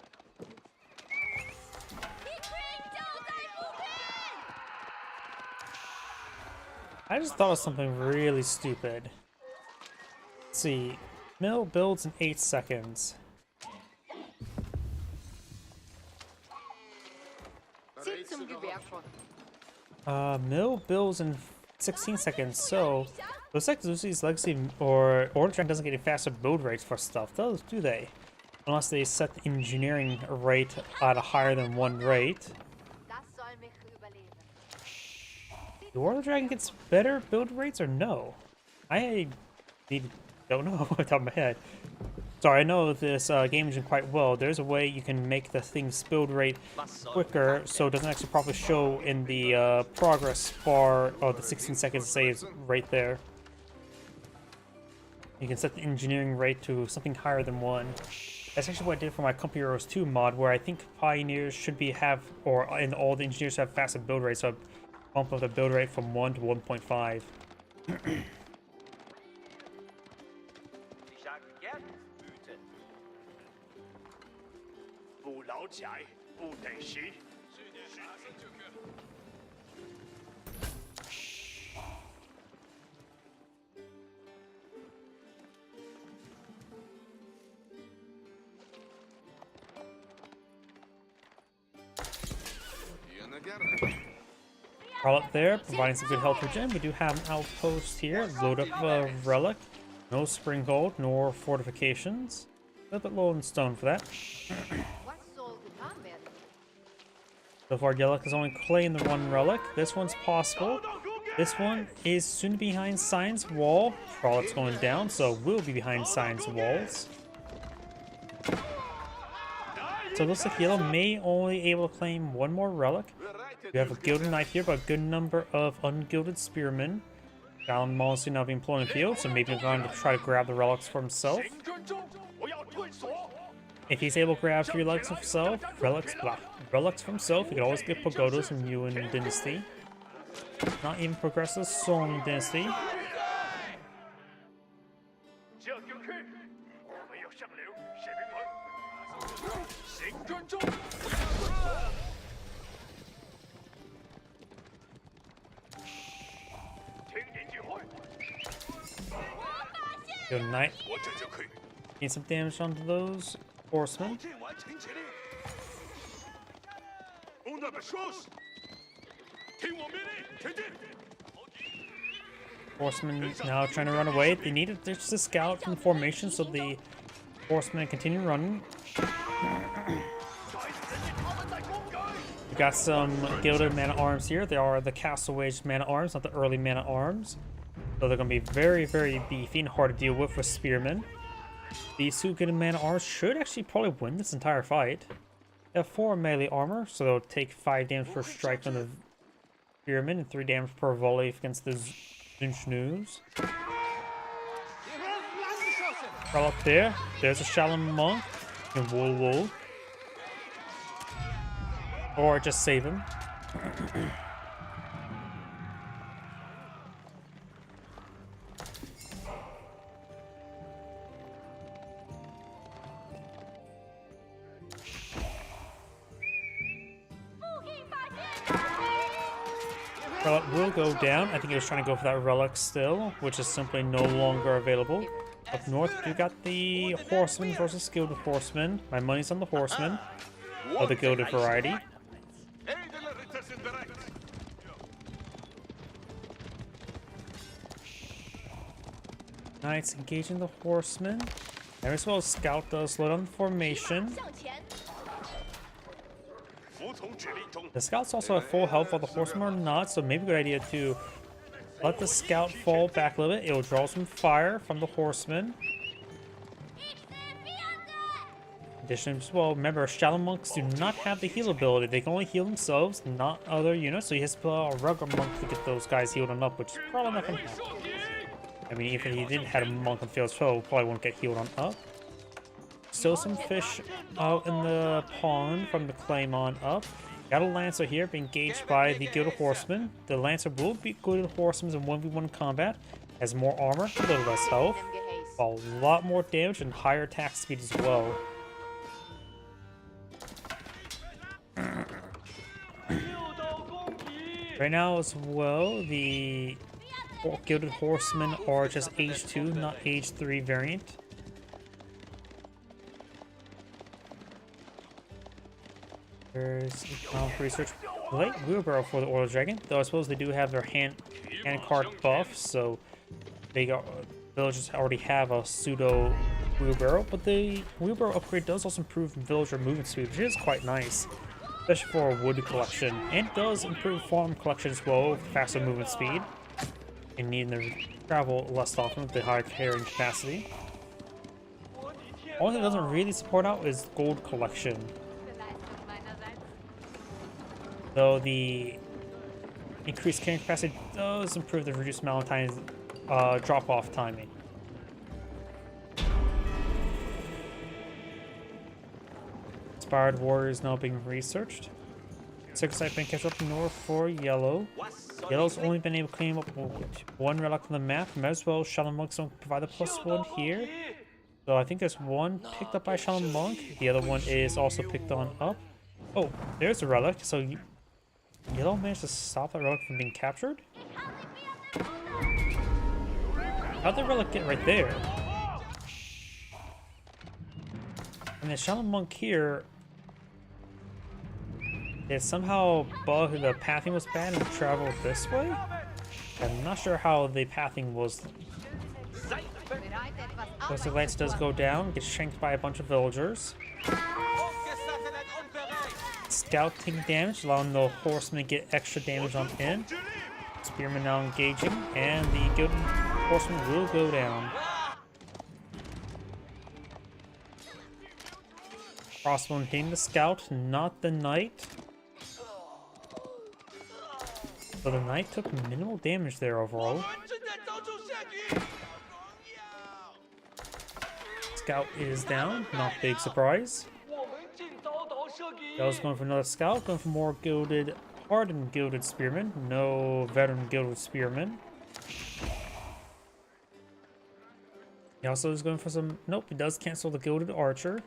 I just thought of something really stupid. Let's see. Mill builds in 8 seconds. Zieht zum Gewehr von. Mill builds in 16 seconds, so looks like Lucy's Legacy or Order Dragon doesn't get a faster build rates for stuff, do they? Unless they set the engineering rate at a higher than 1 rate. Das soll mich überleben. The Order Dragon gets better build rates or no? I don't know off the top of my head. Sorry, I know this game engine quite well. There's a way you can make the thing's build rate quicker so it doesn't actually properly show in the progress bar of the 16 seconds saves right there. You can set the engineering rate to something higher than 1. That's actually what I did for my Company Heroes 2 mod, where I think Pioneers should and all the engineers have faster build rates, so I bumped up the build rate from 1 to 1.5. Ich sage gern wütend. 不了解，不得行。All up there, providing some good health regen. We do have an outpost here. Load up a relic. No spring gold, nor fortifications. A little bit low in stone for that. Was soll getan werden? So far, Yellow is only claimed the 1 relic. This one's possible. This one is soon behind Science Wall. Frolics going down, so will be behind Science Walls. So it looks like Yellow may only able to claim 1 more relic. We have a Gilded Knight here, but a good number of ungilded Spearmen. Down Mollusk now being employed in the field, so maybe he's going to try to grab the relics for himself. 行军中，我要退缩。 If he's able to grab 3 relics himself, relics for himself, he could always get pagodas from Yuan Dynasty. Not even progress the Song Dynasty. 这就去，我们要上了士兵们。行军中。听您指挥。 Good night. 我这就可以。 Need some damage onto those horsemen. 建完成起立。On the march. 听我命令，前进。 Horsemen now trying to run away. They need to ditch the scout from formation so the horsemen continue running. We got some gilded man-at-arms here. They are the Castle Wage man-at-arms, not the early man-at-arms. So they're going to be very, very beefy and hard to deal with spearmen. These 2 gilded man-at-arms should actually probably win this entire fight. They have 4 melee armor, so they'll take 5 damage per strike on the spearmen and 3 damage per volley against the Zunchnoos. Right up there, there's a Shaolin monk and Wool. Or just save him. Relic will go down. I think he was trying to go for that relic still, which is simply no longer available. Up north, we got the horsemen versus gilded horsemen. My money's on the horsemen of the gilded variety. Edle Ritter sind bereit. Knights engaging the horsemen. And as well as scout does slow down the formation. 向前。 服从指令中。 The scouts also have full health while the horsemen are not, so maybe a good idea to let the scout fall back a little bit. It will draw some fire from the horsemen. addition as well. Remember, Shadow Monks do not have the heal ability. They can only heal themselves, not other units. So he has to pull out a regular monk to get those guys healed on up, which is probably not going to happen. I mean, even if he did have a monk on field spell, probably won't get healed on up. Still some fish out in the pond from the Claymon up. Got a Lancer here being engaged by the Gilded Horseman. The Lancer will beat Gilded Horsemen in 1v1 combat. Has more armor, a little less health. A lot more damage and higher attack speed as well. Right now as well, the Gilded Horsemen are just Age 2, not Age 3 variant. There's research. Light wheelbarrow for the Oil Dragon, though I suppose they do have their hand card buff, so they got villagers already have a pseudo wheelbarrow, but the wheelbarrow upgrade does also improve villager movement speed, which is quite nice, especially for a wood collection, and does improve farm collection as well with faster movement speed and needing to travel less often with the higher carrying capacity. Only thing it doesn't really support out is gold collection. Though the increased carrying capacity does improve the reduced Valentine's drop-off timing. Inspired Warrior is now being researched. Second site being kept up north for Yellow. Yellow's only been able to claim up one relic on the map. Might as well Shadow Monks don't provide a +1 here. So I think there's one picked up by Shadow Monk. The other one is also picked on up. Oh, there's a relic. So Yellow managed to stop that relic from being captured? How'd the relic get right there? And the Shadow Monk here, it somehow bugged, the pathing was bad and traveled this way? I'm not sure how the pathing was. Because the lance does go down, gets shanked by a bunch of villagers. Scout taking damage, allowing the horseman to get extra damage on in. Spearman now engaging, and the Gilded Horseman will go down. Crossbone hitting the scout, not the knight. So the knight took minimal damage there overall. Scout is down, not big surprise. That was going for another scout, going for more gilded, hardened gilded spearmen. No veteran gilded spearmen. He also is going for some. Nope, he does cancel the gilded archer.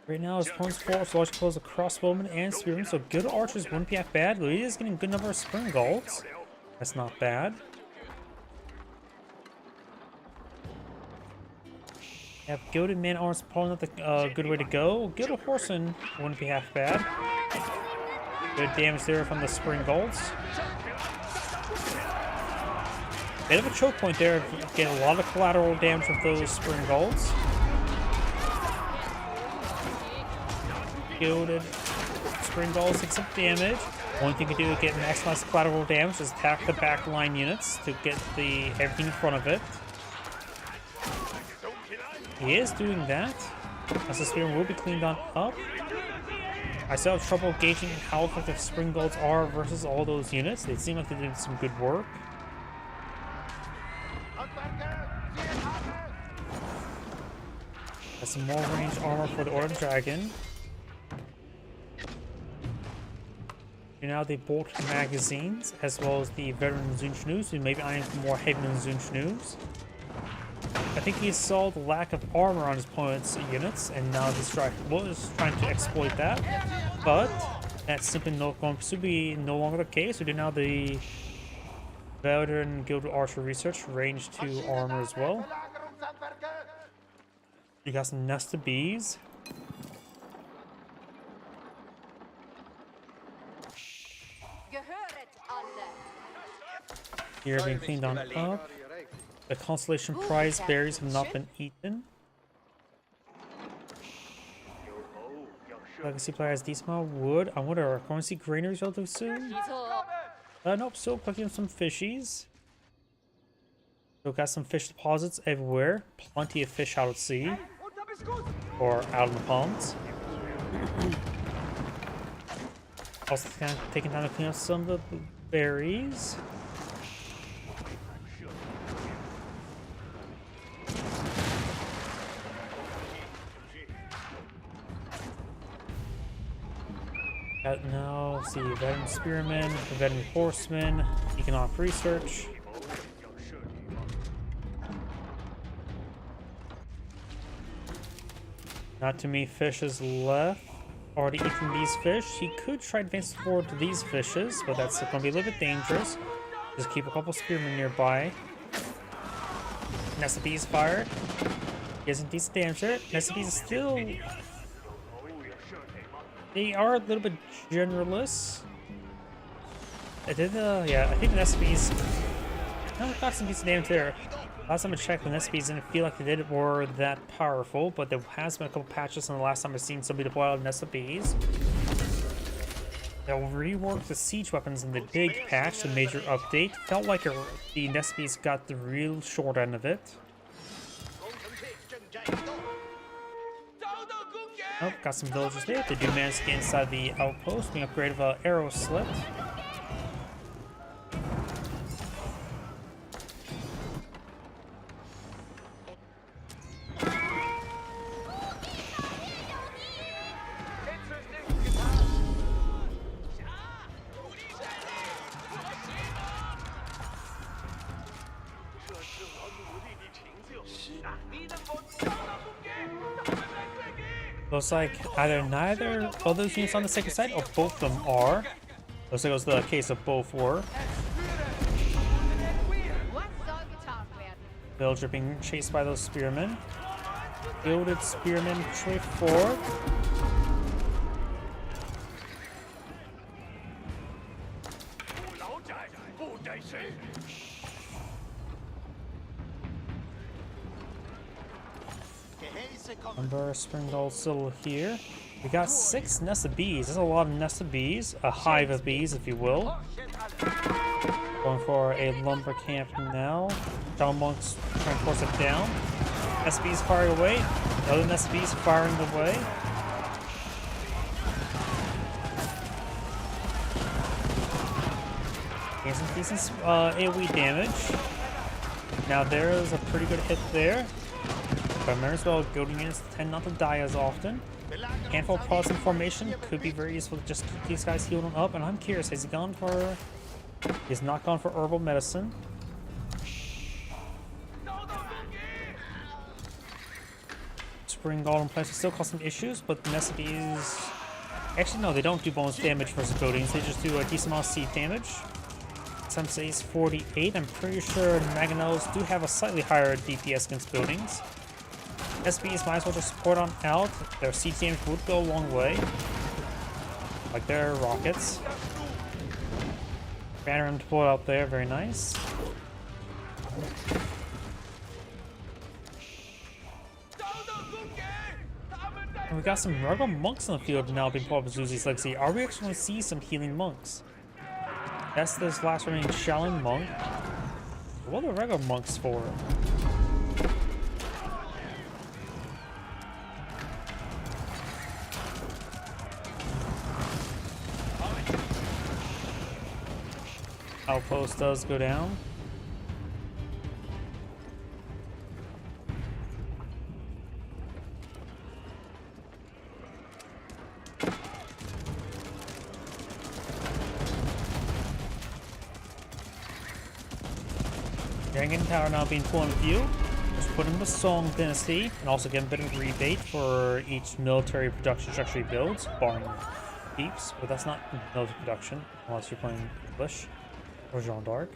Right now, his opponent's force largely pulls a crossbowman and spearman, so gilded archers wouldn't be that bad, but he is getting a good number of spring golds. That's not bad. Have Gilded Man Arms probably not the good way to go. Gilded Horseman wouldn't be half bad. Good damage there from the Spring Golds. Bit of a choke point there. Get a lot of collateral damage with those Spring Golds. Gilded Spring Golds take some damage. One thing you can do to get maximized collateral damage is attack the backline units to get the everything in front of it. He is doing that, as the spear will be cleaned on up. I still have trouble gauging how effective Spring Golds are versus all those units. They seem like they did some good work. Has some more range armor for the Oil Dragon. And now the bolt magazines, as well as the veteran Zunchnoos, who may be eyeing for more heavy than Zunchnoos. I think he saw the lack of armor on his opponent's units, and now he's trying to exploit that. But that's simply going to be no longer the case. We do now the veteran Gilded Archer research, range 2 armor as well. You got some Nest of Bees. Here being cleaned on up. The constellation prize berries have not been eaten. Legacy player has decent amount of wood. I wonder, are we going to see granaries relatively soon? Nope, still cooking some fishies. So got some fish deposits everywhere. Plenty of fish out at sea. Or out in the ponds. Also kind of taking time to clean up some of the berries. Now, let's see, veteran spearman, veteran horseman, economic research. Not too many fishes left. Already eating these fish. He could try advancing forward to these fishes, but that's going to be a little bit dangerous. Just keep a couple spearmen nearby. Nest of bees fired. He hasn't decent damage there. Nest of bees is still... They are a little bit generalists. I think the SBs got some decent damage there. Last time I checked, the SBs didn't feel like they did were that powerful, but there has been a couple patches in the last time I've seen somebody deploy out of SBs. They'll rework the siege weapons in the big patch, the major update. Felt like the SBs got the real short end of it. Oh, got some villagers there. They do manage to get inside the outpost. We upgraded an arrow slit. Looks like either neither of those units on the second side or both of them are. Looks like it was the case of both were. Villager being chased by those spearmen. Gilded spearmen push forward. Umber Springald still here. We got 6 nests of bees. That's a lot of nests of bees. A hive of bees, if you will. Going for a lumber camp now. John Monk's trying to force it down. SBs firing away. Other SBs firing away. Getting some decent AoE damage. Now there is a pretty good hit there. But as well, goading units tend not to die as often. Handful of Protestant formation could be very useful to just keep these guys healed up. And I'm curious, has he gone for... He's not gone for herbal medicine. Spring Golden Plants will still cause some issues, but the Necipes... Actually, no, they don't do bonus damage versus buildings. They just do a decent amount of seed damage. Some say it's 48. I'm pretty sure Mangonels do have a slightly higher DPS against buildings. SBs might as well just support on out. Their seed damage would go a long way. Like their rockets. Banner and deployed out there, very nice. And we got some regular monks in the field now being part of Zuzi's Legacy. Are we actually going to see some healing monks? That's this last remaining Shaolin monk. What are the regular monks for? Outpost does go down. Yangan Tower now being full in view. Just put in the Song Dynasty and also get a bit of rebate for each military production structure he builds, barring peeps, but that's not military production unless you're playing English. Or Jean d'Arc.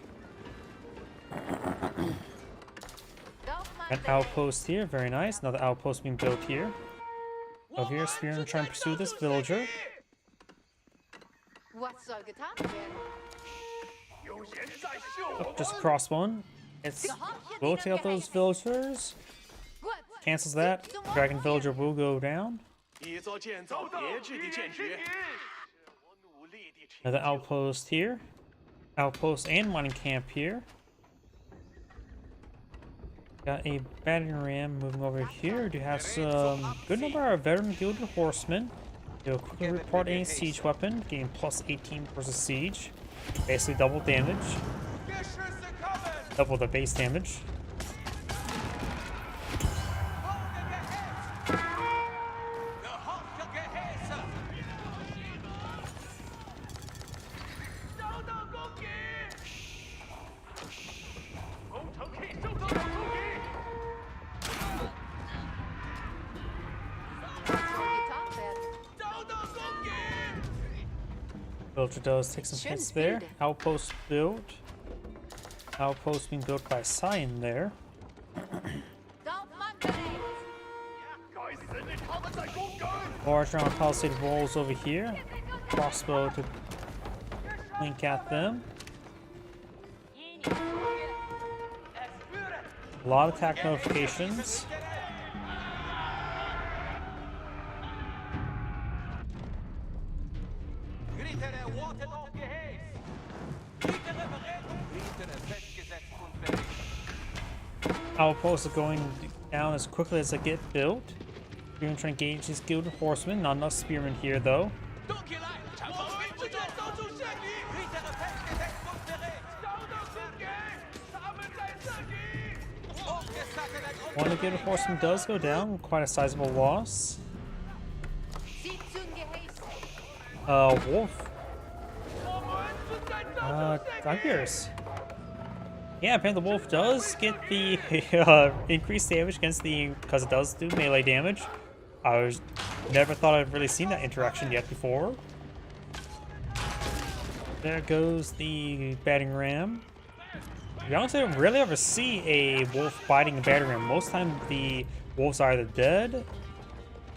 An outpost here, very nice. Another outpost being built here. Over here, Spearman trying to pursue this villager. Oh, just across one. It's will take out those villagers. Cancels that. Dragon villager will go down. Another outpost here. Outpost and mining camp here. Got a battering ram moving over here. Do have some good number of veteran gilded horsemen. They'll quickly report any siege weapon, gain plus 18 versus siege. Basically double damage. Double the base damage. Was soll getan werden? Villager does take some hits there. Outpost built. Outpost being built by Cyan there. Dorfmann bereit. Large round palisade walls over here. Crossbow to link at them. A lot of attack notifications. Ritter erwartet und Gehäß. Ritter bereit. Ritter festgesetzt und bereit. Outposts are going down as quickly as they get built. Spearmen trying to engage these gilded horsemen. Not enough spearmen here though. One of the gilded horsemen does go down, quite a sizable loss. Sie zum Gehäß. Wolf. I'm curious. Yeah, apparently the wolf does get the increased damage against the, because it does do melee damage. Never thought I'd really seen that interaction yet before. There goes the battering ram. You honestly don't really ever see a wolf biting a battering ram. Most time the wolves are either dead,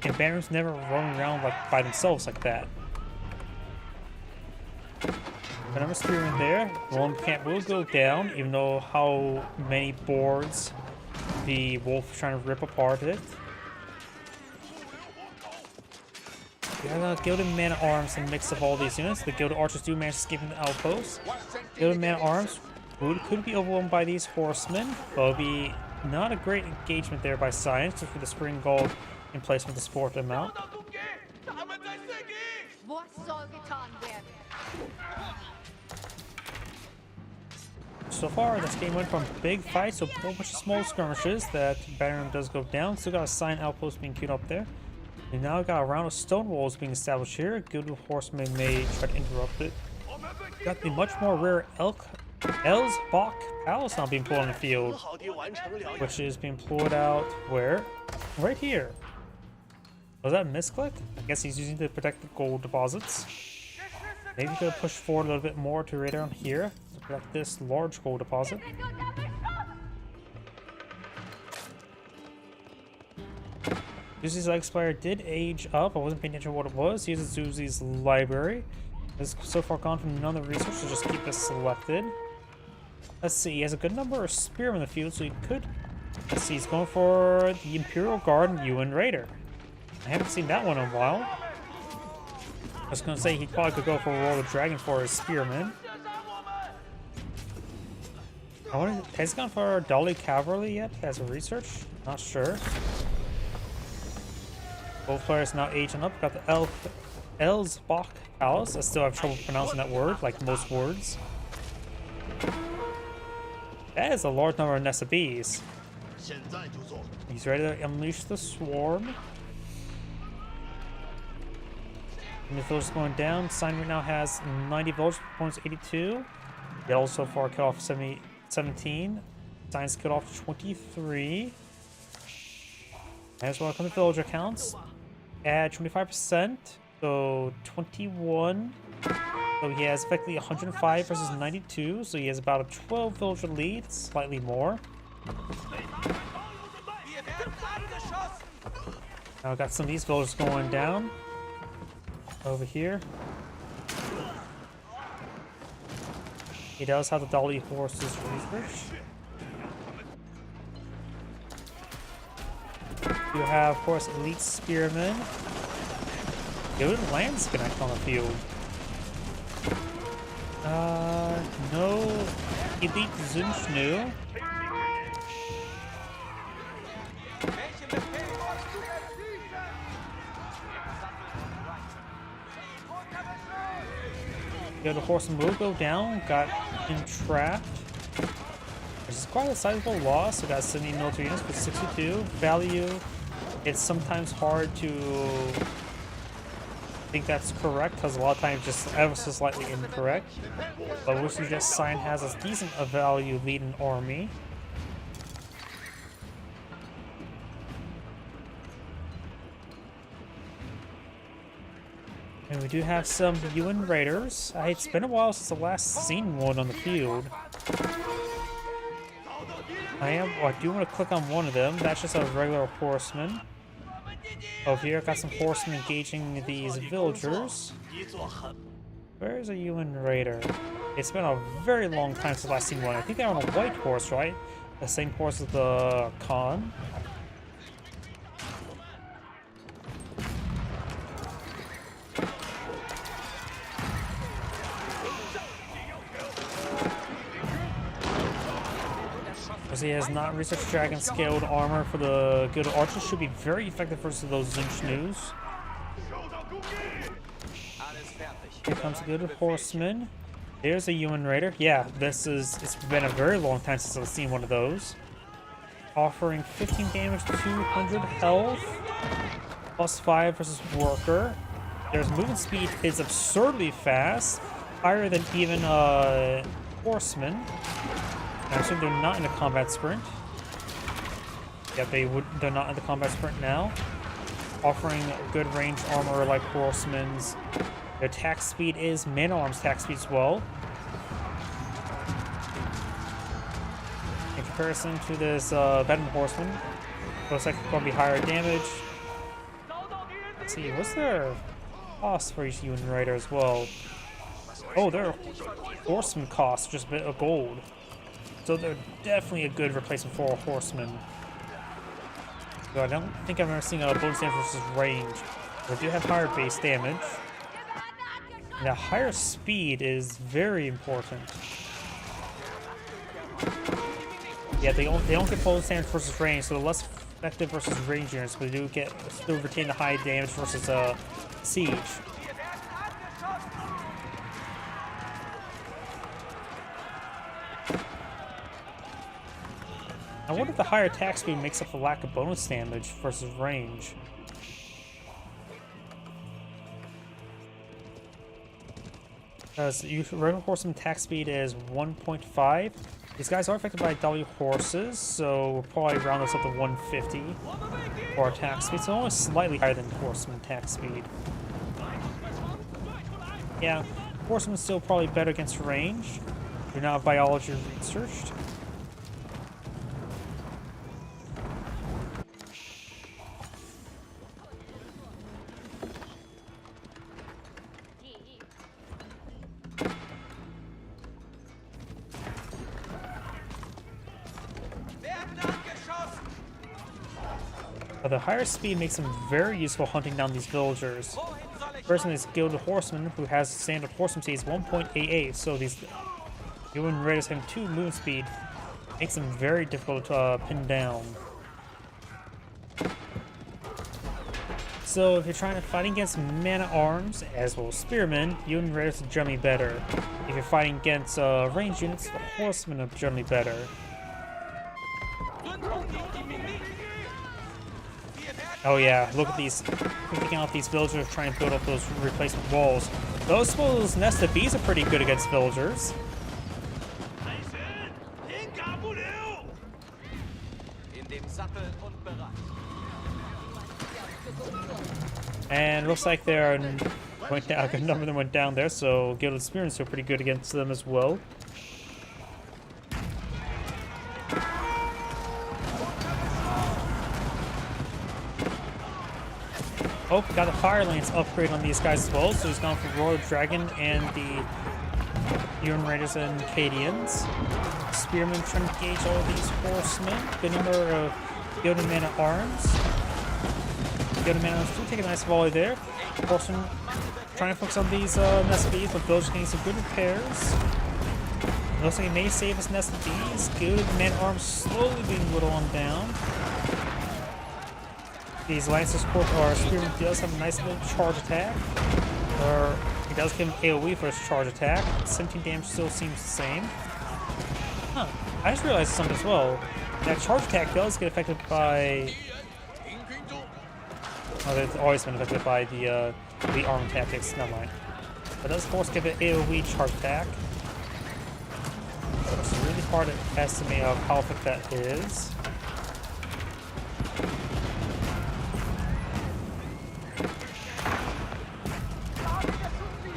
and battering rams never roaming around like by themselves like that. Another spearman there. One camp will go down, even though how many boards the wolf is trying to rip apart it. Yeah, the Gilded Man at Arms, a mix of all these units. The Gilded Archers do manage to escape from the outpost. Gilded Man at Arms could be overwhelmed by these horsemen, but it'll be not a great engagement there by Science, just for the Spring Gold in placement to support them out. Was soll getan werden? So far, this game went from big fights to a whole bunch of small skirmishes. That battering ram does go down. Still got a Cyan outpost being queued up there. And now got a round of stone walls being established here. Gilded horsemen may try to interrupt it. Got the much more rare Elsbach Palace now being pulled on the field, which is being pulled out where? Right here. Was that a misclick? I guess he's using to protect the gold deposits. Maybe could push forward a little bit more to right around here to protect this large gold deposit. Zuzi's Expire did age up. I wasn't paying attention to what it was. Here's Zuzi's library. It's so far gone from none of the research, so just keep this selected. Let's see, he has a good number of spearmen in the field, so he could. Let's see, he's going for the Imperial Guard and Yuan Raider. I haven't seen that one in a while. I was gonna say he probably could go for Royal the Dragon for his spearmen. Has he gone for Dolly Cavalry yet as a research? Not sure. Both players now aging up. Got the Elsbach Palace. I still have trouble pronouncing that word, like most words. That is a large number of Nessa bees. He's ready to unleash the swarm. And the village is going down. Sign right now has 90 village points, 82. They also far cut off 17. Science cut off 23. As well, come to villager counts. Add 25%, so 21. So he has effectively 105 versus 92, so he has about a 12 villager lead, slightly more. Now got some of these villagers going down. Over here. He does have the Dolly horses research. You have, of course, elite spearmen. Good lands connect on the field. No elite Zunchnu. Welchen Befehl hast du erwiesen? Yeah, the horseman will go down, got entrapped. This is quite a sizable loss. We got 70 military units for 62. Value, it's sometimes hard to think that's correct because a lot of times just ever so slightly incorrect. But we suggest Sign has a decent value leading army. And we do have some UN Raiders. It's been a while since the last seen one on the field. I do want to click on one of them. That's just a regular horseman. Over here, I've got some horsemen engaging these villagers. Where is a UN Raider? It's been a very long time since I've seen one. I think they're on a white horse, right? The same horse as the Khan. He has not researched dragon scaled armor for the good archers. Should be very effective versus those Zinch. Here comes a good horseman. There's a UN Raider. Yeah, it's been a very long time since I've seen one of those. Offering 15 damage, 200 health, +5 versus worker. Their movement speed is absurdly fast, higher than even horsemen. I assume they're not in a combat sprint. Yeah, they're not in the combat sprint now. Offering good range armor like horsemen's. Their attack speed is man-at-arms attack speed as well. In comparison to this veteran horseman, looks like it's going to be higher damage. Let's see, what's their cost for each UN Raider as well? Oh, their horseman cost just a bit of gold. So they're definitely a good replacement for a horseman. But I don't think I've ever seen a bonus damage versus range. They do have higher base damage. And a higher speed is very important. Yeah, they don't get bonus damage versus range, so they're less effective versus range units, but they do still retain the high damage versus siege. I wonder if the higher attack speed makes up the lack of bonus damage versus range. Because regular horseman attack speed is 1.5. These guys are affected by W horses, so we'll probably round this up to 150 for attack speed. So only slightly higher than horseman attack speed. Yeah, horseman's still probably better against range. They're not biology researched. The higher speed makes them very useful hunting down these villagers. The person is Gilded Horseman, who has standard horseman speed is 1.88, so these UN Raiders having 2 movement speed makes them very difficult to pin down. So if you're trying to fight against man-at-arms, as well as spearmen, UN Raiders are generally better. If you're fighting against range units, the horsemen are generally better. Oh yeah, look at these, picking out these villagers trying to build up those replacement walls. Those nested bees are pretty good against villagers. And it looks like they're went down, a good number of them went down there, so Gilded Spearmen are pretty good against them as well. Oh, got a Fire Lance upgrade on these guys as well, so he's gone for Royal Dragon and the UN Raiders and Cadians. Spearmen trying to engage all of these horsemen. Good number of Gilded Man-at-Arms. Gilded Man-at-Arms do take a nice volley there. Horsemen trying to focus on these nested bees, but villagers getting some good repairs. Looks like he may save his nested bees. Gilded Man-at-Arms slowly being whittled on down. These Lancers or Spearman does have a nice little charge attack. Or he does give him AoE for his charge attack. 17 damage still seems the same. Huh. I just realized something as well. That charge attack does get affected by... Oh, it's always been affected by the armor tactics. Never mind. But it does force give it AoE charge attack. It's really hard to estimate how effective that is.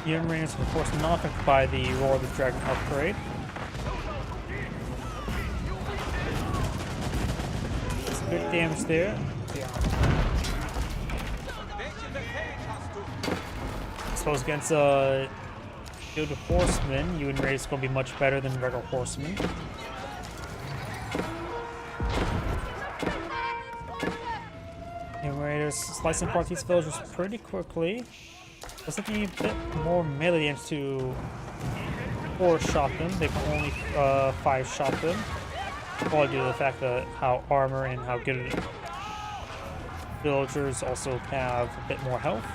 Young Raiders are of course not affected by the Roar of the Dragon upgrade. Some good damage there. I suppose against Gilded Horsemen, Young Raiders is going to be much better than regular Horsemen. Young Raiders slicing apart these villagers pretty quickly. Does it need a bit more melee damage to 4-shot them? They can only 5-shot them. Probably due to the fact that how armor and how good villagers also have a bit more health.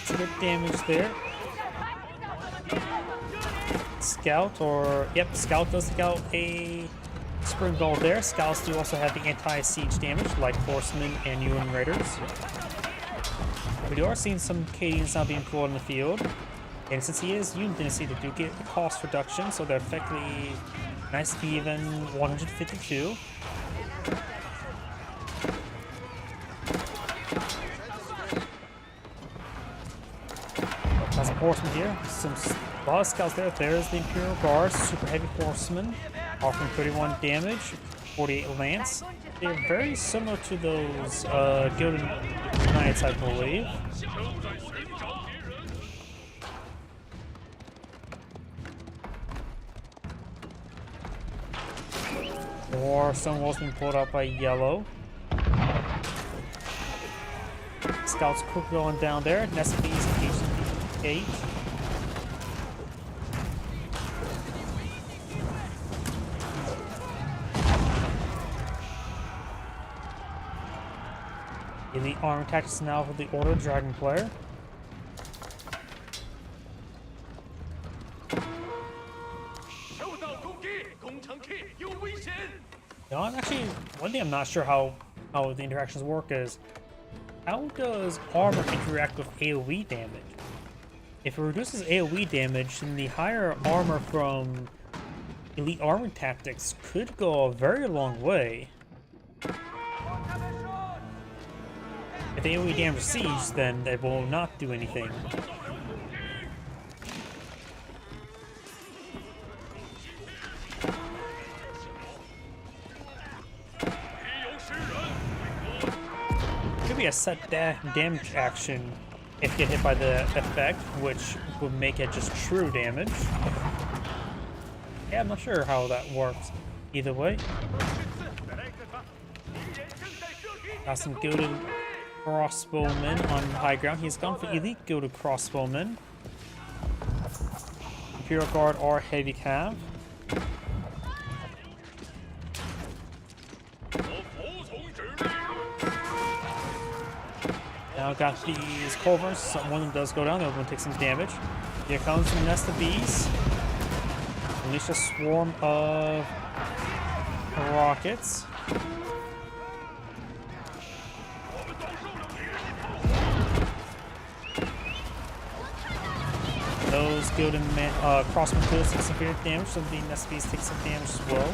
Some good damage there. Scout or... Yep, Scout does take out a Spring Ball there. Scouts do also have the anti-siege damage, like Horsemen and UN Raiders. We are seeing some Cadians now being pulled in the field. And since he is Union Dynasty, they do get a cost reduction, so they're effectively nice even 152. Got some Horsemen here. A lot of Scouts there. There's the Imperial Guard, super heavy Horsemen, offering 31 damage, 48 Lance. They're very similar to those Gilded Knights, I believe. Or Stonewall's being pulled out by Yellow. Scouts quick going down there. Nestbees engaged 8. Elite armor tactics now for the Order Dragon player. No, I'm actually, one thing I'm not sure how the interactions work is, how does armor interact with AoE damage? If it reduces AoE damage, then the higher armor from Elite Armor Tactics could go a very long way. If AoE damage siege, then they will not do anything. Could be a set damage action if you get hit by the effect, which would make it just true damage. Yeah, I'm not sure how that works either way. Got some Gilded Crossbowmen on high ground. He's gone for Elite Gilded Crossbowmen. Imperial Guard or Heavy Cav. Now got these Culverins. One of them does go down, the other one takes some damage. Here comes some Nest of Bees. Unleash a swarm of rockets. Those Gilded Crossmen could take some damage, so the Nest of Bees take some damage as well.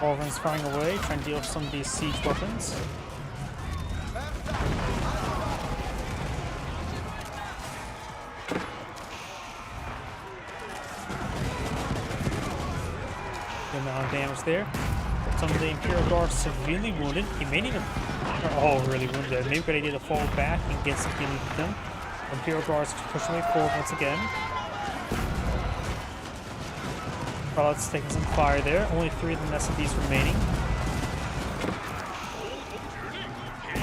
Culverins firing away, trying to deal with some of these siege weapons. Good amount of damage there. Some of the Imperial Guard severely wounded. He may need really wounded. Maybe a good idea to fall back and get some healing with them. Imperial Guards pushing way forward once again. Prelate's taking some fire there. Only 3 of the SCVs remaining.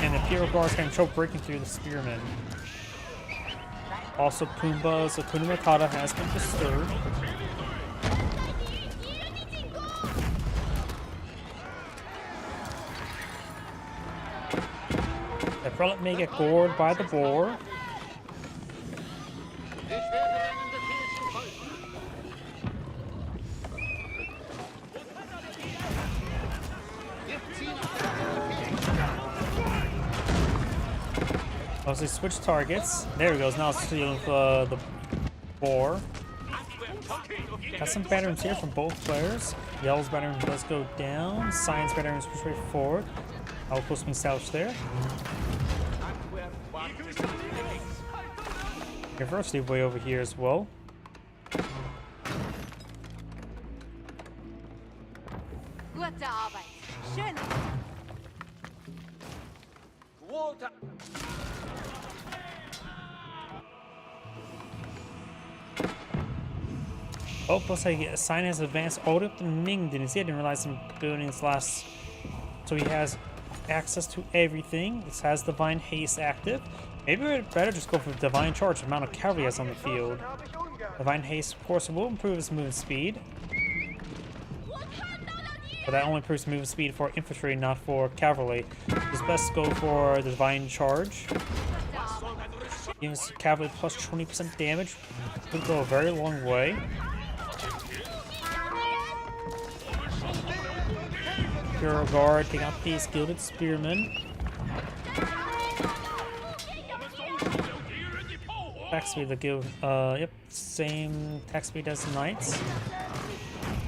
And the Imperial Guard's having trouble breaking through the Spearmen. Also, Pumbaa's Hakuna Matata has been disturbed. The Prelate may get gored by the boar. Oh, so they switch targets. There he goes. Now it's dealing with the boar. Got some batterings here from both players. Yell's battering does go down. Science battering is pushed right forward. Outpost being salvaged there. University way over here as well. Gute Arbeit. Schön. Quota. Oh, plus Sign has advanced all the way up to Ming, didn't see? I didn't realize him building his last. So he has access to everything. This has Divine Haste active. Maybe we'd better just go for Divine Charge, the amount of cavalry he has on the field. Divine Haste, of course, will improve his movement speed. But that only improves movement speed for infantry, not for cavalry. It's best to go for the Divine Charge. Gives cavalry plus 20% damage. Could go a very long way. Imperial Guard, take out these Gilded Spearmen. Attack speed, the guild, yep, same attack speed as the Knights.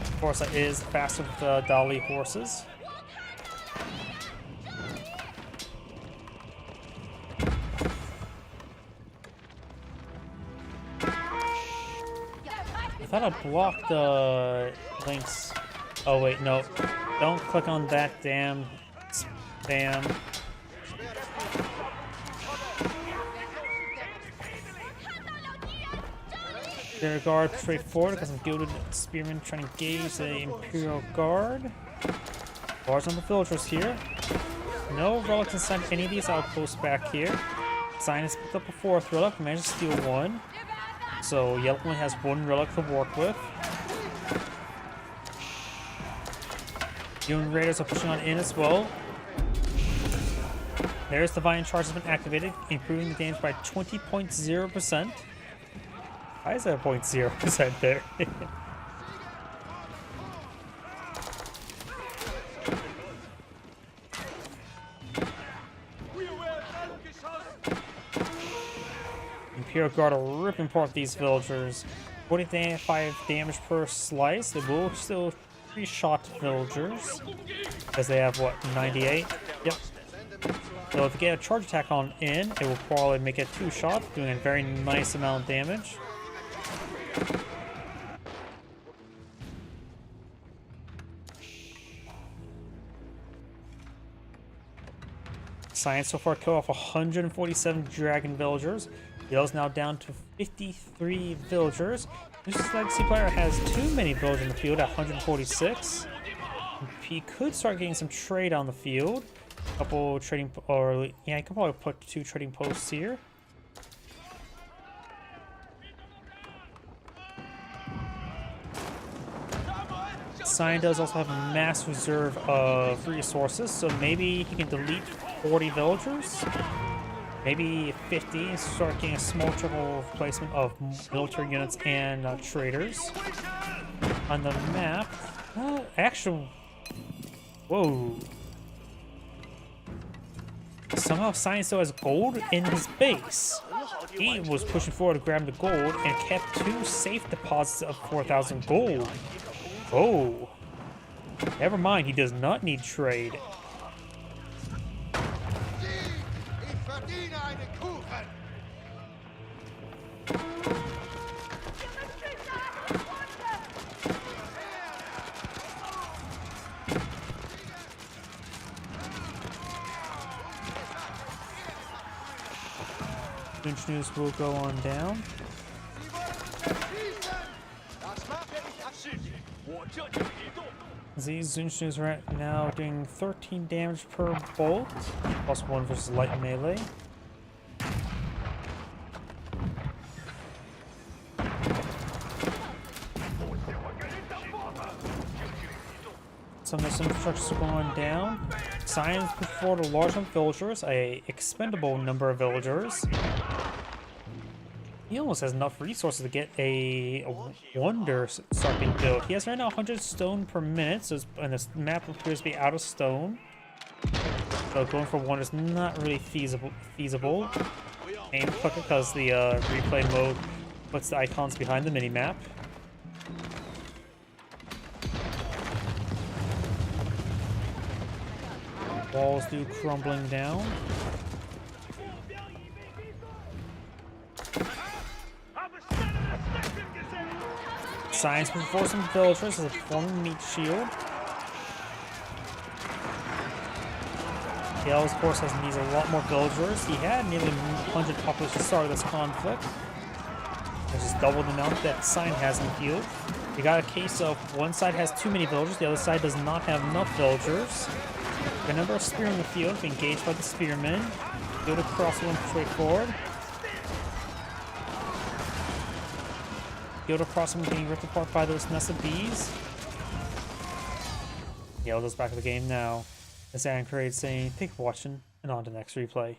Of course, that is faster with the Dali horses. I thought I blocked the links. Oh wait, no. Don't click on that damn spam. Imperial Guard straight forward because some Gilded Spearmen trying to engage the Imperial Guard. Bars on the villagers here. No relics inside any of these outposts back here. Sign has picked up a 4th relic, managed to steal 1. So Yellow only has 1 relic to work with. Human Raiders are pushing on in as well. There's Divine Charge has been activated, improving the damage by 20.0%. Why is that 0.0% there? Imperial Guard are ripping apart these villagers. 45 damage per slice. They will still 3-shot villagers. Because they have, what, 98? Yep. So if you get a charge attack on in, it will probably make it 2-shot, doing a very nice amount of damage. Science so far killed off 147 dragon villagers. Yell's now down to 53 villagers. This legacy player has too many villagers in the field at 146. He could start getting some trade on the field. A couple trading, or yeah, I could probably put 2 trading posts here. Sign does also have a mass reserve of resources, so maybe he can delete 40 villagers, maybe 50, and start getting a small triple placement of military units and traders on the map. Actually, whoa! Somehow Science still has gold in his base. He was pushing forward to grab the gold and kept 2 safe deposits of 4,000 gold. Oh, never mind, he does not need trade. Lynch News will go on down. 我这就移动。 These Zunshus right now doing 13 damage per bolt, plus 1 versus light melee. Some of this infrastructure is going down. Science put forward a large number of villagers, a expendable number of villagers. He almost has enough resources to get a wonder start being built. He has right now 100 stone per minute, so and this map appears to be out of stone. So going for wonder is not really feasible. Aim quicker because the replay mode puts the icons behind the minimap. Walls do crumbling down. Science will force some villagers as a form of meat shield. Gale, of course, needs a lot more villagers. He had nearly 100 population to start this conflict. Which is double the amount that Sign has in the field. You got a case of one side has too many villagers, the other side does not have enough villagers. The number of spearmen in the field, engaged by the spearmen. Build across one straightforward. Guild across them being ripped apart by those nest of bees. Yale goes back to the game now. As Anchorade saying, thank you for watching, and on to the next replay.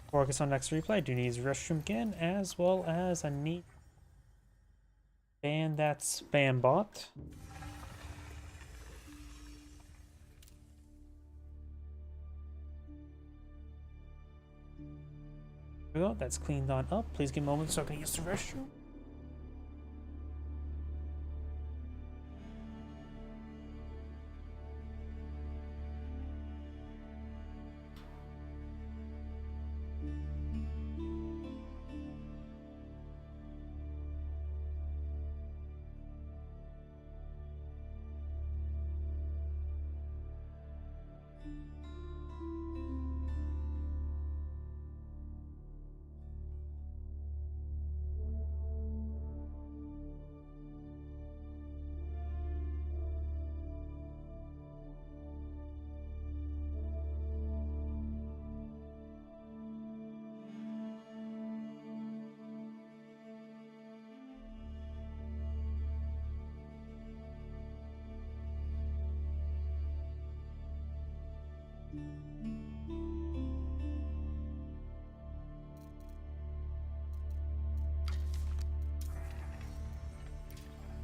Before I get on next replay, I do need to use restroom again, as well as a neat ban that spam bot. There we go, that's cleaned on up. Please give me a moment so I can use the restroom.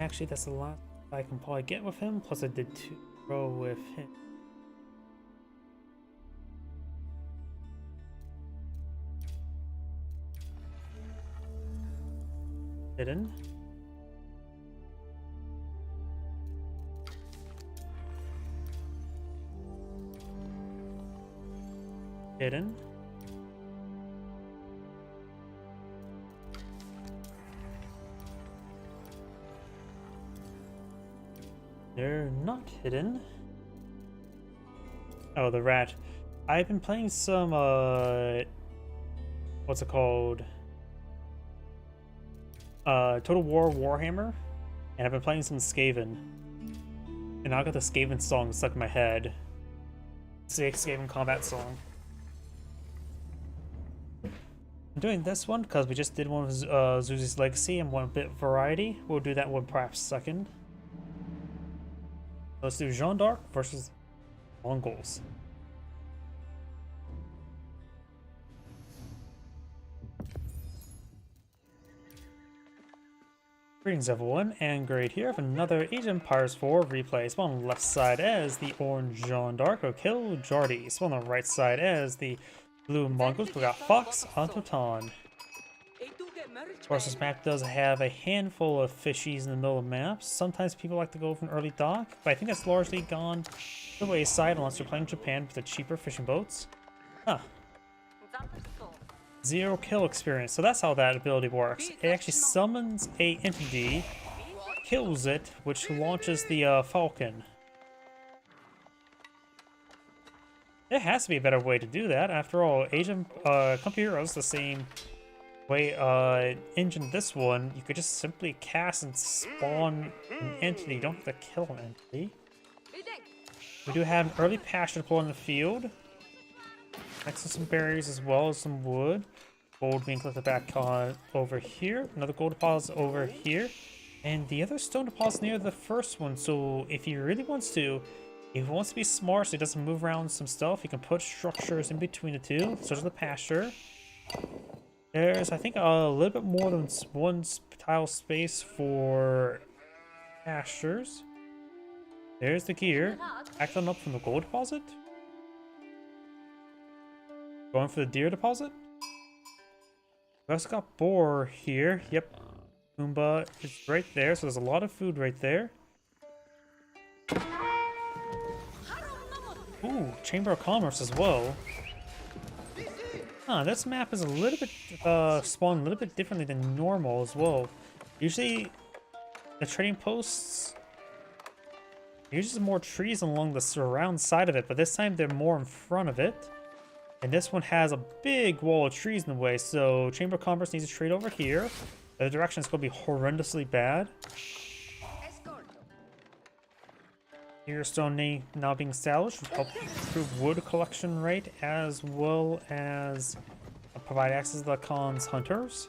Actually, that's a lot I can probably get with him, plus I did 2 row with him. Hidden. Hidden. They're not hidden. Oh, the rat. I've been playing some, what's it called? Total War Warhammer, and I've been playing some Skaven. And I got the Skaven song stuck in my head. It's the Skaven combat song. I'm doing this one because we just did one with Zuzi's Legacy and one bit variety. We'll do that one perhaps second. Let's do Jeanne d'Arc versus Mongols. Greetings everyone, and Grade here for another Age of Empires 4 replay. Spawn on the left side as the orange Jeanne d'Arc or Kill Jardy. Spawn on the right side as the blue Mongols. We got Fox on Totan. Of course, this map does have a handful of fishies in the middle of maps. Sometimes people like to go for an early dock, but I think that's largely gone to the wayside unless you're playing Japan with the cheaper fishing boats. Huh. 0 kill experience. So that's how that ability works. It actually summons a entity, kills it, which launches the falcon. There has to be a better way to do that. After all, Company Heroes, the same way engine this one, you could just simply cast and spawn an entity. You don't have to kill an entity. We do have an early pasture deploy in the field. Next to some berries as well as some wood. Gold being collected back over here. Another gold deposit over here. And the other stone deposit near the first one. So if he really wants to, if he wants to be smart so he doesn't move around some stuff, he can put structures in between the two, such as the pasture. There's, I think, a little bit more than one tile space for pastures. There's the gear. Back them up from the gold deposit. Going for the deer deposit. We also got boar here. Yep. Pumbaa is right there, so there's a lot of food right there. Ooh, Chamber of Commerce as well. Huh, this map is a little bit spawned a little bit differently than normal as well. Usually the trading posts usually more trees along the surround side of it, but this time they're more in front of it. And this one has a big wall of trees in the way, so Chamber of Commerce needs to trade over here. The direction is going to be horrendously bad. Here, stone now being established, which will help improve wood collection rate as well as provide access to the Khan's hunters.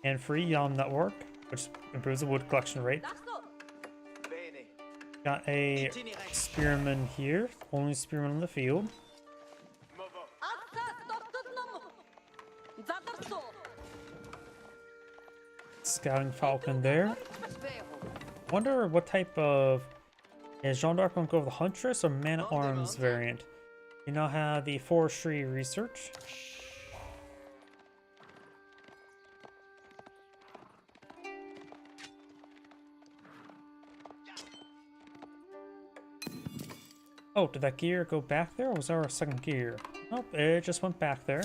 And free Yam network, which improves the wood collection rate. Got a spearman here, only spearman in the field. Scouting falcon there. Wonder what type of... Is Jeanne d'Arc going to go with the Huntress or Man-at-Arms variant? You now have the forestry research. Oh, did that gear go back there or was there a second gear? Nope, it just went back there.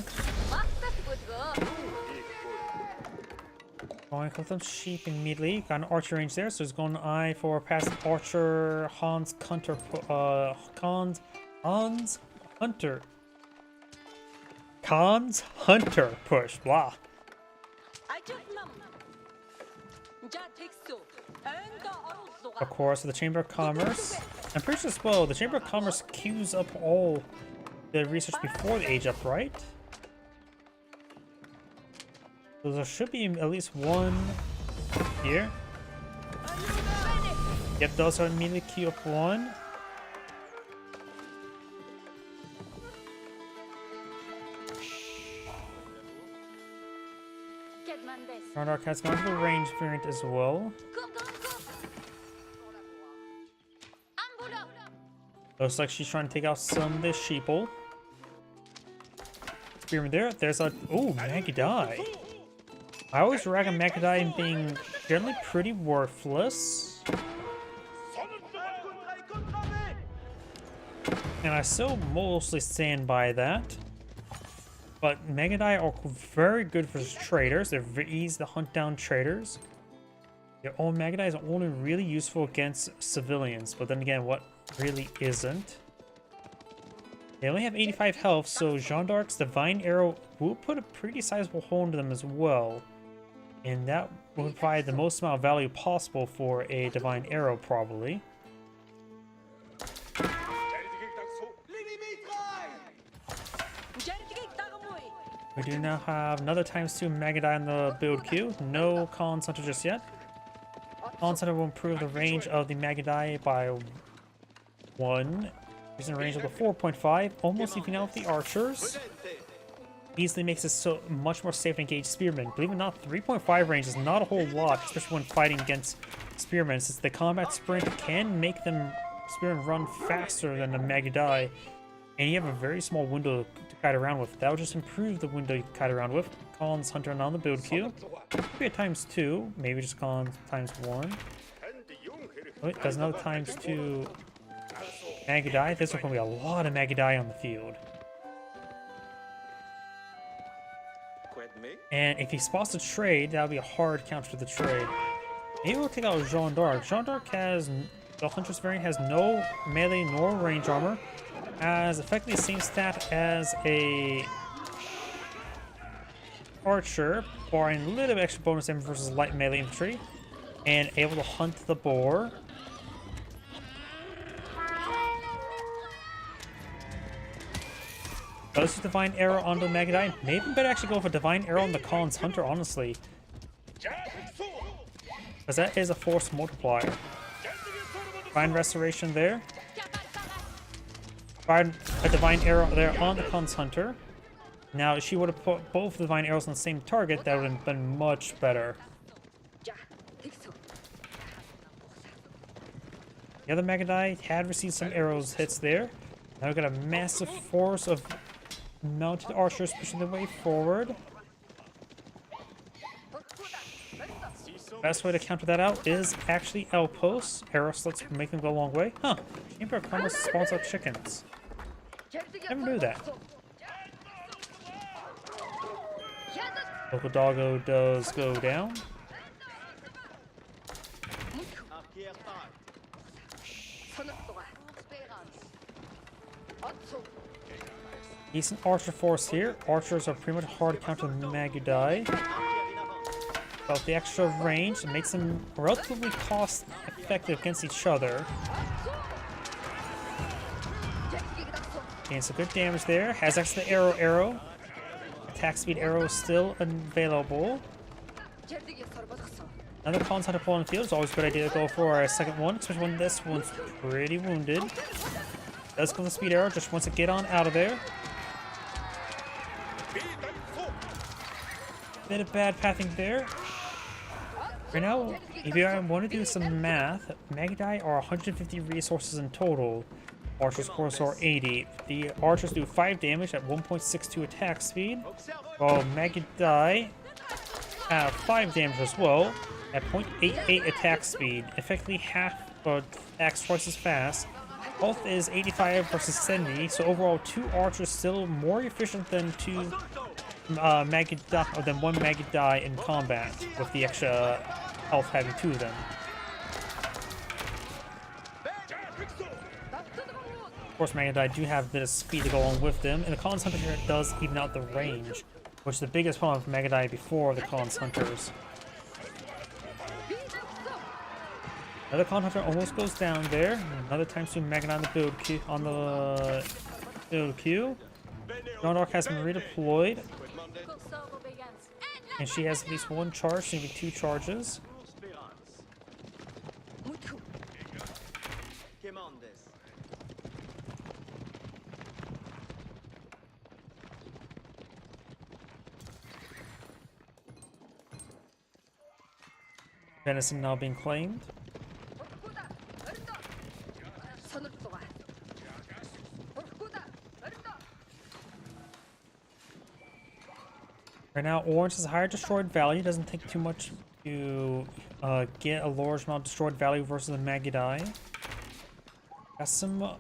Going to them sheep immediately. Got an archer range there, so he's going to eye for past archer Hans Hunter. Hans Hunter push. Blah. Of course, the Chamber of Commerce. I'm pretty sure as well, the Chamber of Commerce queues up all the research before the age up, right? So there should be at least one here. Yep, those are immediately queue up one. Jeanne d'Arc has gone to the range variant as well. Looks like she's trying to take out some of this sheeple. Spearman there. There's a... Ooh, Magidai. I always rag on Magidai being generally pretty worthless. And I still mostly stand by that. But Magidai are very good for traders. They're very easy to hunt down traders. Your own Magidai is only really useful against civilians. But then again, what really isn't? They only have 85 health, so Jeanne d'Arc's Divine Arrow will put a pretty sizable hole into them as well. And that will provide the most amount of value possible for a Divine Arrow, probably. We do now have another ×2 Magidai in the build queue. No Khan's Hunter just yet. Khan's Hunter will improve the range of the Magidai by 1. Using a range of the 4.5, almost even out with the archers. Easily makes it so much more safe to engage spearmen. Believe it or not, 3.5 range is not a whole lot, especially when fighting against spearmen, since the combat sprint can make them spearmen run faster than the Magidai. And you have a very small window to kite around with. That will just improve the window you can kite around with. Khan's Hunter on the build queue. Could be a ×2, maybe just Khan's ×1. Oh, it does another ×2 Magidai. This is going to be a lot of Magidai on the field. And if he spots a trade, that'll be a hard counter to the trade. Maybe we'll take out Jeanne d'Arc. Jeanne d'Arc has... The Huntress variant has no melee nor range armor. Has effectively the same stat as a archer, barring a little bit extra bonus damage versus light melee infantry, and able to hunt the boar. Does the Divine Arrow on the Magadai? Maybe better actually go for Divine Arrow on the Khan's Hunter, honestly. Because that is a force multiplier. Divine Restoration there. Fired a Divine Arrow there on the Khan's Hunter. Now, if she would have put both Divine Arrows on the same target, that would have been much better. The other Magadai had received some arrows hits there. Now we've got a massive force of mounted archers pushing their way forward. Best way to counter that out is actually outposts. Arrow slits make them go a long way. Huh. Chamber of Commerce spawns out chickens. Never knew that. Local doggo does go down. Decent archer force here. Archers are pretty much hard to counter the Magadai. But the extra range makes them relatively cost effective against each other. Gain some good damage there. Has extra arrow. Attack speed arrow is still available. Another Khan's Hunter pull on the field is always a good idea to go for a second one, especially when this one's pretty wounded. Does go the speed arrow, just wants to get on out of there. Bit of bad pathing there. Right now, if you want to do some math, Magadai are 150 resources in total. Archers, of course, are 80. The archers do 5 damage at 1.62 attack speed, while Magadai have 5 damage as well at 0.88 attack speed. Effectively half, but attacks twice as fast. Health is 85 versus 70, so overall 2 archers still more efficient than 2 Magadai, or than 1 Magadai in combat, with the extra health having 2 of them. Of course, Magadai do have a bit of speed to go along with them, and the Khan's Hunter here does even out the range, which is the biggest problem of Magadai before the Khan's Hunters. Another Khan Hunter almost goes down there. Another time soon Magadai on the build queue. Jeanne d'Arc has been redeployed, and she has at least 1 charge, maybe 2 charges. Venison now being claimed. Right now, orange has a higher destroyed value. Doesn't take too much to get a large amount of destroyed value versus the Magadai. Got some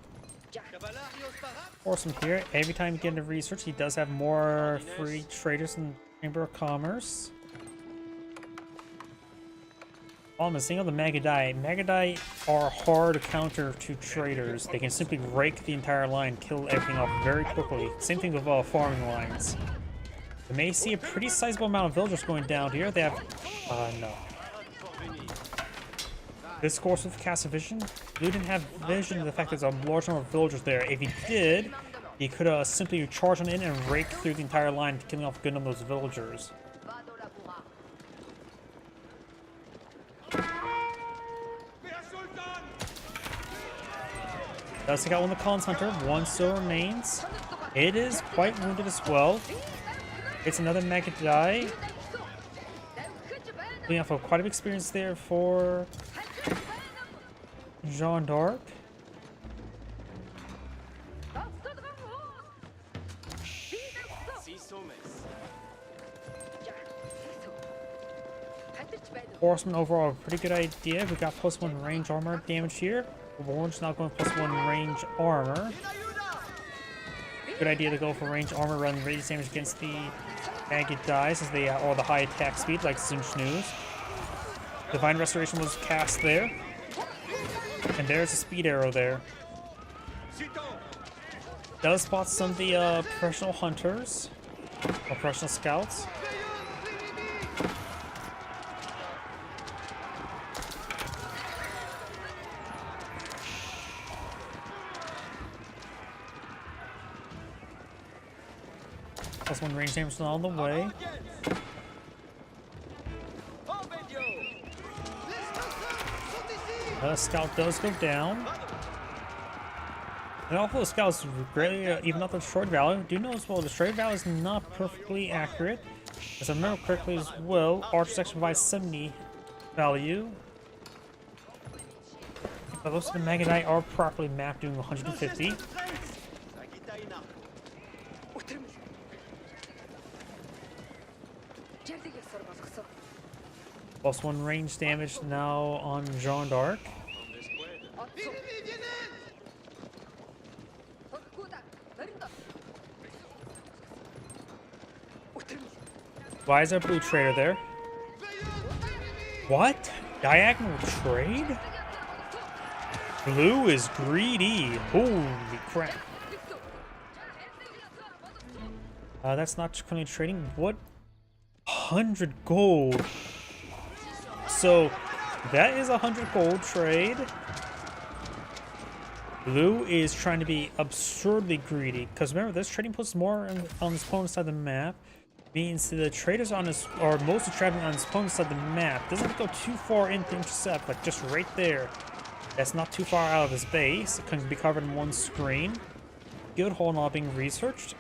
force him here. Every time you get into research, he does have more free traders in Chamber of Commerce. Problem is, seeing all the Magadai are hard to counter to traders. They can simply rake the entire line, kill everything off very quickly. Same thing with farming lines. We may see a pretty sizable amount of villagers going down here. They have... no. This course with Cast of Vision. Blue didn't have vision of the fact there's a large number of villagers there. If he did, he could simply charge on in and rake through the entire line, killing off a good number of those villagers. Does take out one of the Khan's Hunter. 1 still remains. It is quite wounded as well. It's another Magadai. Putting off quite a bit of experience there for Jeanne d'Arc. Horseman overall, a pretty good idea. We got +1 range armor damage here. Orange now going +1 range armor. Good idea to go for range armor rather than radius damage against the Magadai, since they are the high attack speed like Zinch News. Divine Restoration was cast there. And there's a speed arrow there. Does spot some of the professional hunters, or professional scouts. Plus 1 range damage on the way. Scout does go down. And although the Scout's greatly even up the destroyed value, do know as well the destroyed value is not perfectly accurate. As I remember correctly as well, Archer section provides 70 value. But most of the Magadai are properly mapped doing 150. Plus 1 range damage now on Jeanne d'Arc. Why is there a blue trader there? What? Diagonal trade? Blue is greedy. Holy crap. That's not currently trading. What? 100 gold. So, that is 100 gold trade. Blue is trying to be absurdly greedy. Because remember, this trading post is more on his opponent's side of the map. Means the traders on his, or mostly traveling on his opponent's side of the map. Doesn't have to go too far in to intercept, like just right there. That's not too far out of his base. It can be covered in one screen. Guild Hall not being researched.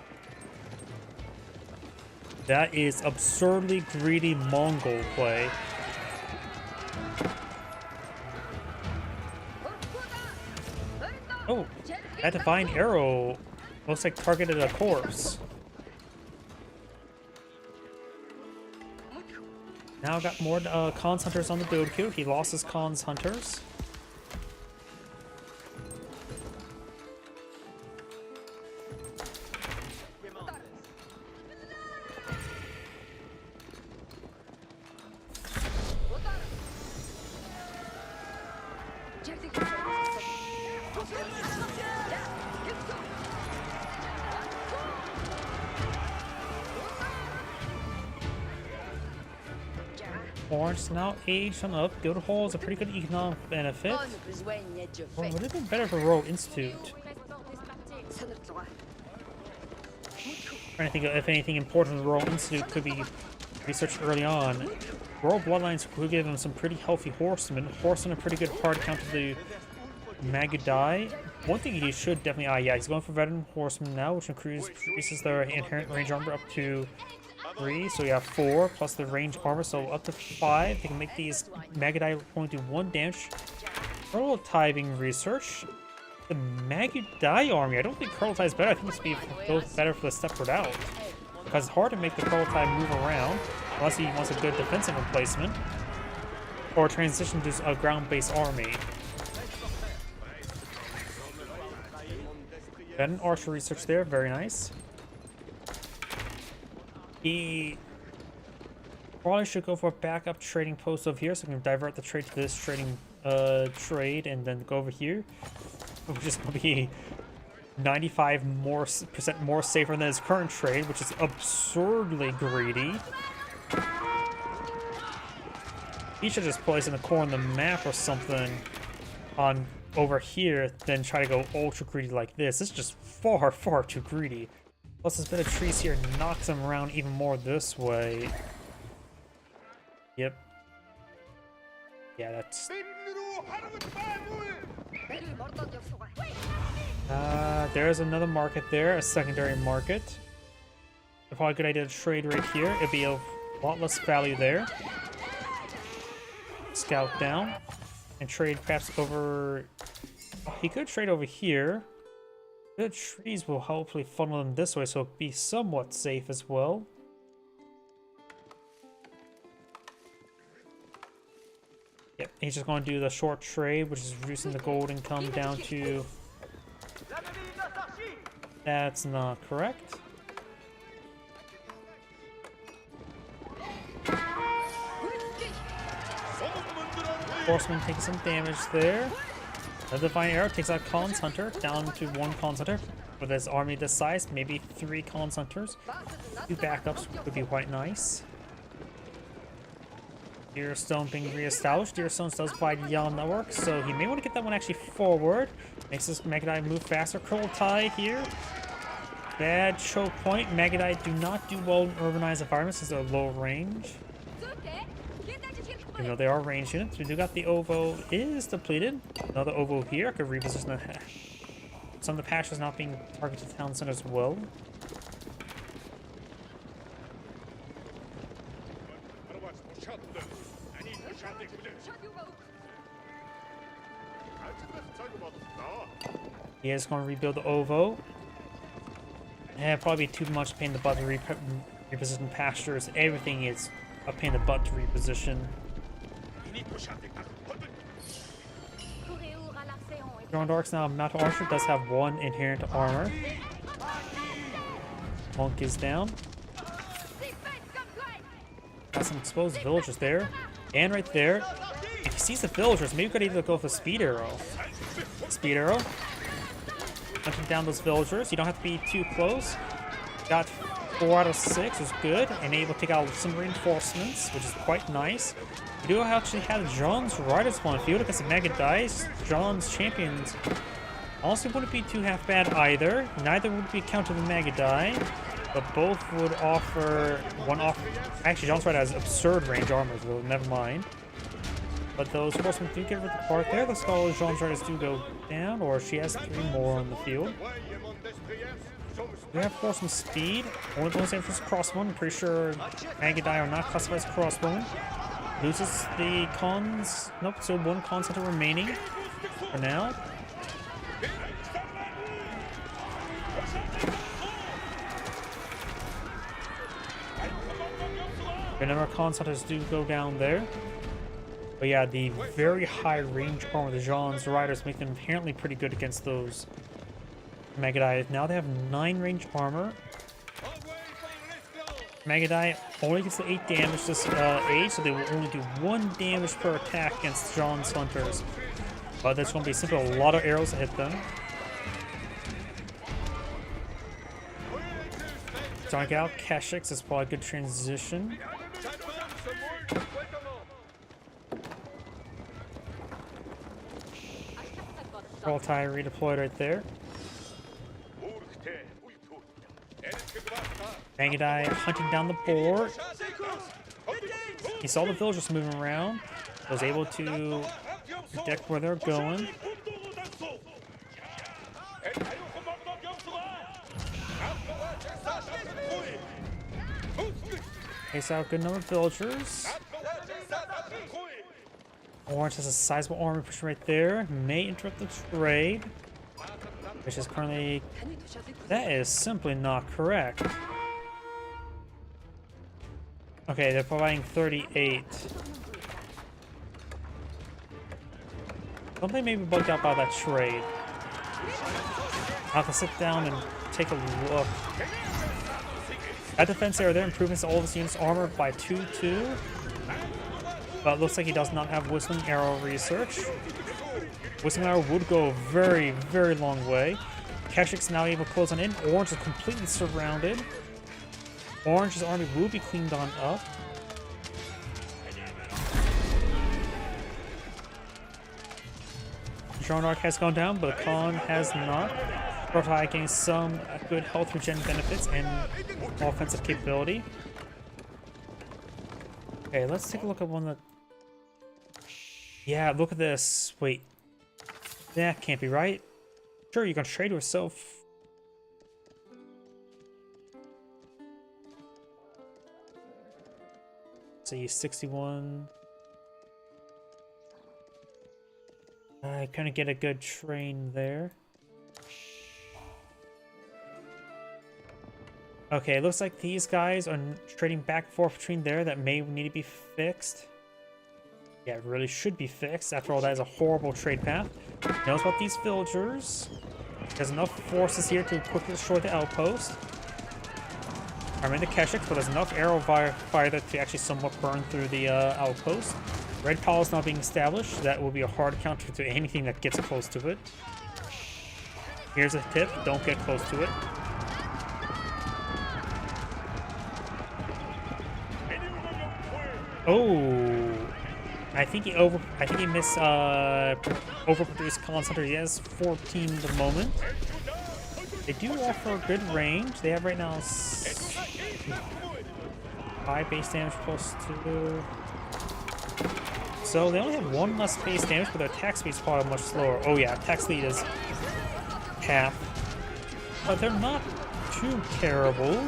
That is absurdly greedy Mongol play. Oh, that divine arrow looks like targeted a corpse. Now got more Khans Hunters on the build queue. He lost his Khans Hunters. Orange now aged on up. Guild Hall is a pretty good economic benefit. Or would it have been better for Royal Institute? Trying to think if anything important for Royal Institute could be researched early on. Royal Bloodlines could give him some pretty healthy horsemen. Horsemen are pretty good hard counter to the Magadai. One thing he should definitely, yeah, he's going for Veteran Horsemen now, which increases their inherent range armor up to 3, so you have 4 plus the range armor, so up to 5. They can make these Magadai only do 1 damage. Kurultai being researched. The Magadai army, I don't think Kurultai is better. I think it's be both better for the Stepward Out. Because it's hard to make the Kurultai move around unless he wants a good defensive replacement. Or transition to a ground-based army. Then Archer research there, very nice. He probably should go for a backup trading post over here, so we can divert the trade to this trading trade and then go over here, which is going to be 95% more safer than his current trade, which is absurdly greedy. He should just place in the corner of the map or something on over here, then try to go ultra greedy like this. This is just far, far too greedy. Plus this bit of trees here knocks him around even more this way. Yep. Yeah, that's... there's another market there, a secondary market. Probably a good idea to trade right here. It'd be a lot less value there. Scout down. And trade perhaps over... Oh, he could trade over here. The trees will hopefully funnel him this way, so it'll be somewhat safe as well. Yep, he's just going to do the short trade, which is reducing the gold income down to... That's not correct. Horseman taking some damage there. The Divine Arrow takes out Khans Hunter, down to 1 Khans Hunter. With his army this size, maybe 3 Khans Hunters. 2 backups would be quite nice. Deerstone being reestablished. Deerstone does provide Yawn Network, so he may want to get that one actually forward. Makes this Magadai move faster. Kurultai here. bad choke point. Magadite do not do well in urbanized environments since they're low range. Even though they are ranged units. We do got the Ovo is depleted. Another Ovo here could reposition the some of the pastures not being targeted to town center as well. He is going to rebuild the Ovo. And probably be too much pain in the butt to reposition pastures. Everything is a pain in the butt to reposition. Jean d'Arc's now Mount Archer does have one inherent armor. Monk is down. Got some exposed villagers there. And right there. If he sees the villagers, maybe we could either go for Speed Arrow. Speed Arrow. Hunting down those villagers. You don't have to be too close. Got 4 out of 6, is good. And able to take out some reinforcements, which is quite nice. We do actually have John's Riders one field against the Mega Dice. John's champions honestly wouldn't be too half bad either. Neither would be counter the Mega Die, but both would offer one off. Actually, John's Rider has absurd range armor, so never mind. But those horsemen do get rid of the part there. The Skull John's Riders do go down, or she has 3 more on the field. We have horseman speed. Only goes in for crossbone. I'm pretty sure Mega Die are not classified as crossbone. Loses the cons. Nope, so 1 con center remaining for now. Remember, con centers do go down there. But yeah, the very high range armor of the Jean's Riders make them inherently pretty good against those Megadai. Now they have 9 range armor. Megadai only gets the 8 damage this age, so they will only do 1 damage per attack against John's Hunters. But there's going to be simply a lot of arrows to hit them. Dark out Keshix is probably a good transition. Rolltai redeployed right there. Mangadai hunting down the board. He saw the villagers moving around. Was able to predict where they're going. Takes out a good number of villagers. Orange has a sizable armor push right there. May interrupt the trade. Which is currently... That is simply not correct. Okay, they're providing 38. Something may be bugged out by that trade. I'll have to sit down and take a look. At defense area, there improvements to all of his units' armor by 2-2. But it looks like he does not have Whistling Arrow research. Whistling Arrow would go a very, very long way. Keshix now able to close on in. Orange is completely surrounded. Orange's army will be cleaned on up. Jean d'Arc has gone down, but Khan has not. Rotai gains some good health regen benefits and offensive capability. Okay, let's take a look at one that... Yeah, look at this. Wait. That can't be right. Sure, you can trade yourself. See, 61. I couldn't get a good train there. Okay, it looks like these guys are trading back and forth between there. That may need to be fixed. Yeah, it really should be fixed. After all, that is a horrible trade path. Knows about these villagers. There's enough forces here to quickly destroy the outpost. I'm in the Keshix, but there's enough arrow fire there to actually somewhat burn through the outpost. Red Palace now being established. That will be a hard counter to anything that gets close to it. Here's a tip. Don't get close to it. Oh, I think he overproduced Con Center. He has 14 at the moment. They do offer good range. They have right now high base damage +2. So they only have 1 less base damage, but their attack speed is probably much slower. Oh yeah, attack speed is half. But they're not too terrible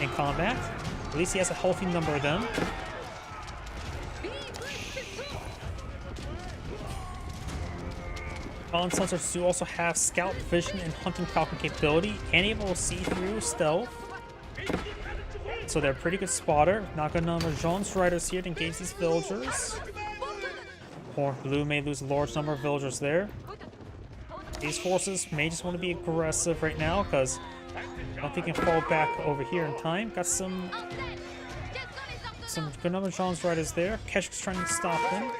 in combat. At least he has a healthy number of them. Fallen Sensors do also have scout vision and hunting falcon capability, and able to see through stealth. So they're a pretty good spotter. Not gonna number Jean's riders here to engage these villagers. Or Blue may lose a large number of villagers there. These forces may just want to be aggressive right now because I don't think they can fall back over here in time. Got some good number of Jean's riders there. Keshik's trying to stop them.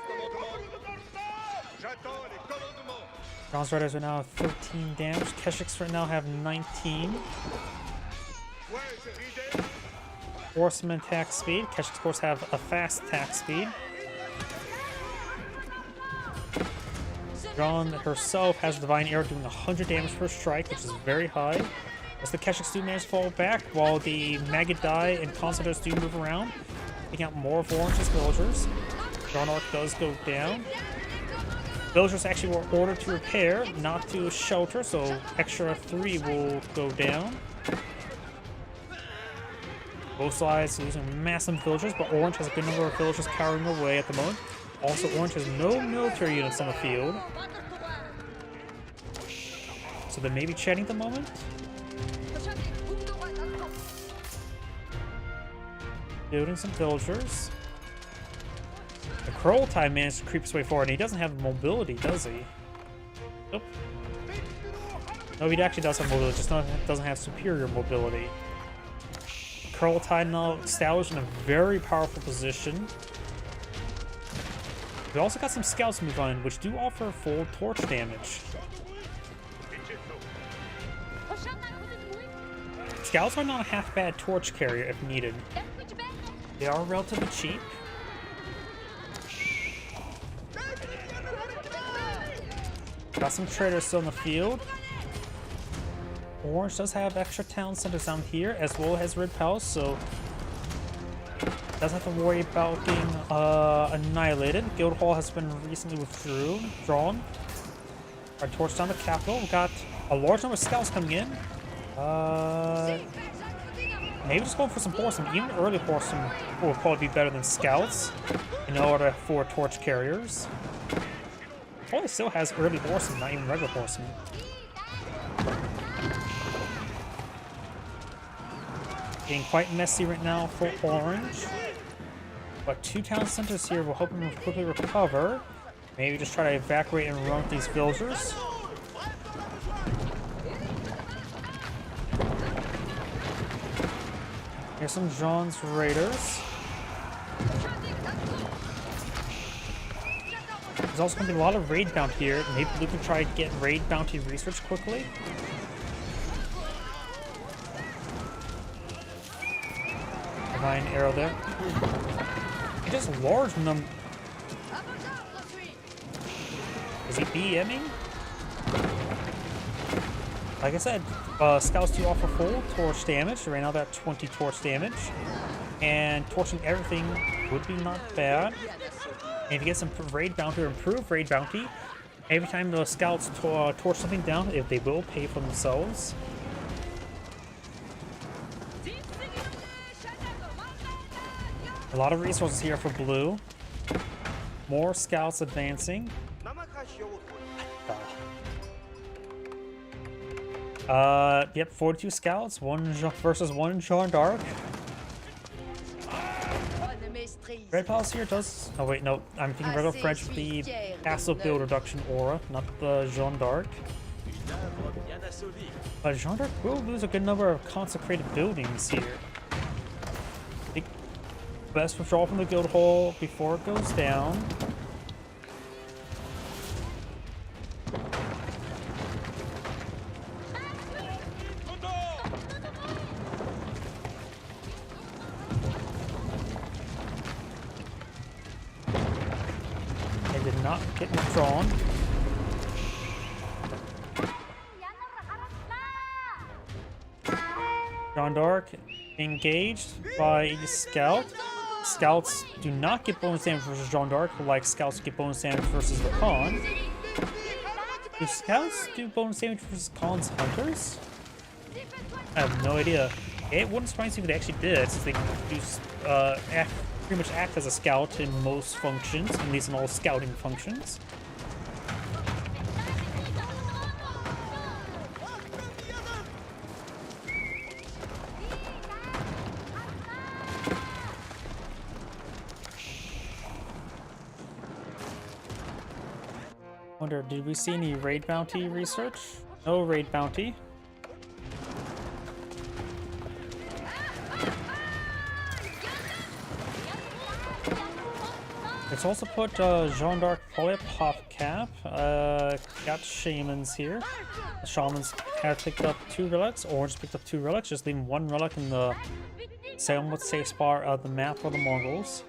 Jean's riders are now at 13 damage. Keshik's right now have 19. Horseman attack speed. Keshik's of course have a fast attack speed. Jean herself has Divine Arrow doing 100 damage per strike, which is very high. As the Keshiks do manage to fall back, while the Magadai and Concertos do move around, taking out more of Orange's villagers. Jean Arc does go down. Villagers actually were ordered to repair, not to shelter, so extra 3 will go down. Both sides losing massive villagers, but Orange has a good number of villagers cowering away at the moment. Also, Orange has no military units on the field. So they may be chatting at the moment. Building some villagers. The Kurultai managed to creep his way forward, and he doesn't have mobility, does he? Nope. No, he actually does have mobility, just doesn't have superior mobility. Kurultai now established in a very powerful position. We also got some scouts move on, which do offer full torch damage. Scouts are not a half bad torch carrier if needed. They are relatively cheap. Got some traders still in the field. Orange does have extra town centers down here, as well as Red Palace, so doesn't have to worry about being annihilated. Guildhall has been recently withdrawn. Our torch down the capital. We've got a large number of scouts coming in. Maybe just going for some horsemen. Even early horsemen will probably be better than scouts in order for torch carriers. Probably still has early horsemen, not even regular horsemen. Getting quite messy right now for Orange. But 2 town centers here will help him quickly recover. Maybe just try to evacuate and run with these villagers. Here's some Jean's raiders. There's also going to be a lot of raid bounty here. Maybe we can try to get raid bounty research quickly. Divine Arrow there. He does a large number. Is he BMing? Like I said, scouts do offer full torch damage. Right now they're at 20 torch damage. And torching everything would be not bad. And if you get some raid bounty or improved raid bounty, every time the scouts torch something down, if they will pay for themselves. A lot of resources here for blue. More scouts advancing. Yep, 42 scouts, versus 1 Jeanne d'Arc. Red Palace here does... Oh wait, no, I'm thinking regular French, the passive build reduction aura, not the Jeanne d'Arc. But Jeanne d'Arc will lose a good number of consecrated buildings here. Best withdraw from the guild hall before it goes down. They did not get withdrawn. Jean d'Arc engaged by a scout. Scouts do not get bonus damage versus Jean d'Arc, like scouts get bonus damage versus the Khan. Do scouts do bonus damage versus Khan's hunters? I have no idea. It wouldn't surprise me if they actually did, since they do pretty much act as a scout in most functions, at least in all scouting functions. Wonder, did we see any raid bounty research? No raid bounty. It's also put Jean d'Arc Polypop Cap. Got shamans here. The shamans have picked up 2 relics. Orange picked up 2 relics, just leaving 1 relic in the somewhat safe spot of the map for the Mongols.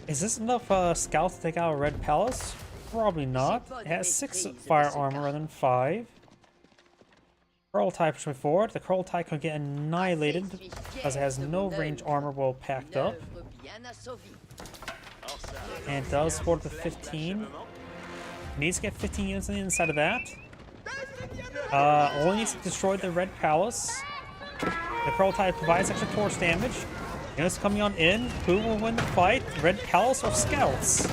Is this enough scouts to take out a Red Palace? Probably not. It has 6 fire armor rather than 5. Kurultai pushing forward. The Kurultai can get annihilated because it has no range armor well packed up. And it does support the 15. It needs to get 15 units on the inside of that. Only needs to destroy the Red Palace. The Kurultai provides extra torch damage. Units coming on in. Who will win the fight? Red Palace or Scouts?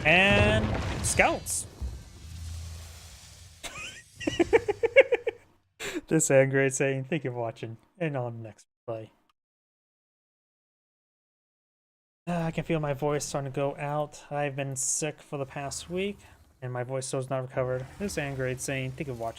And Scouts. This is great saying thank you for watching, and on the next play. I can feel my voice starting to go out. I've been sick for the past week, and my voice still is not recovered. This is Angrade saying thank you for watching.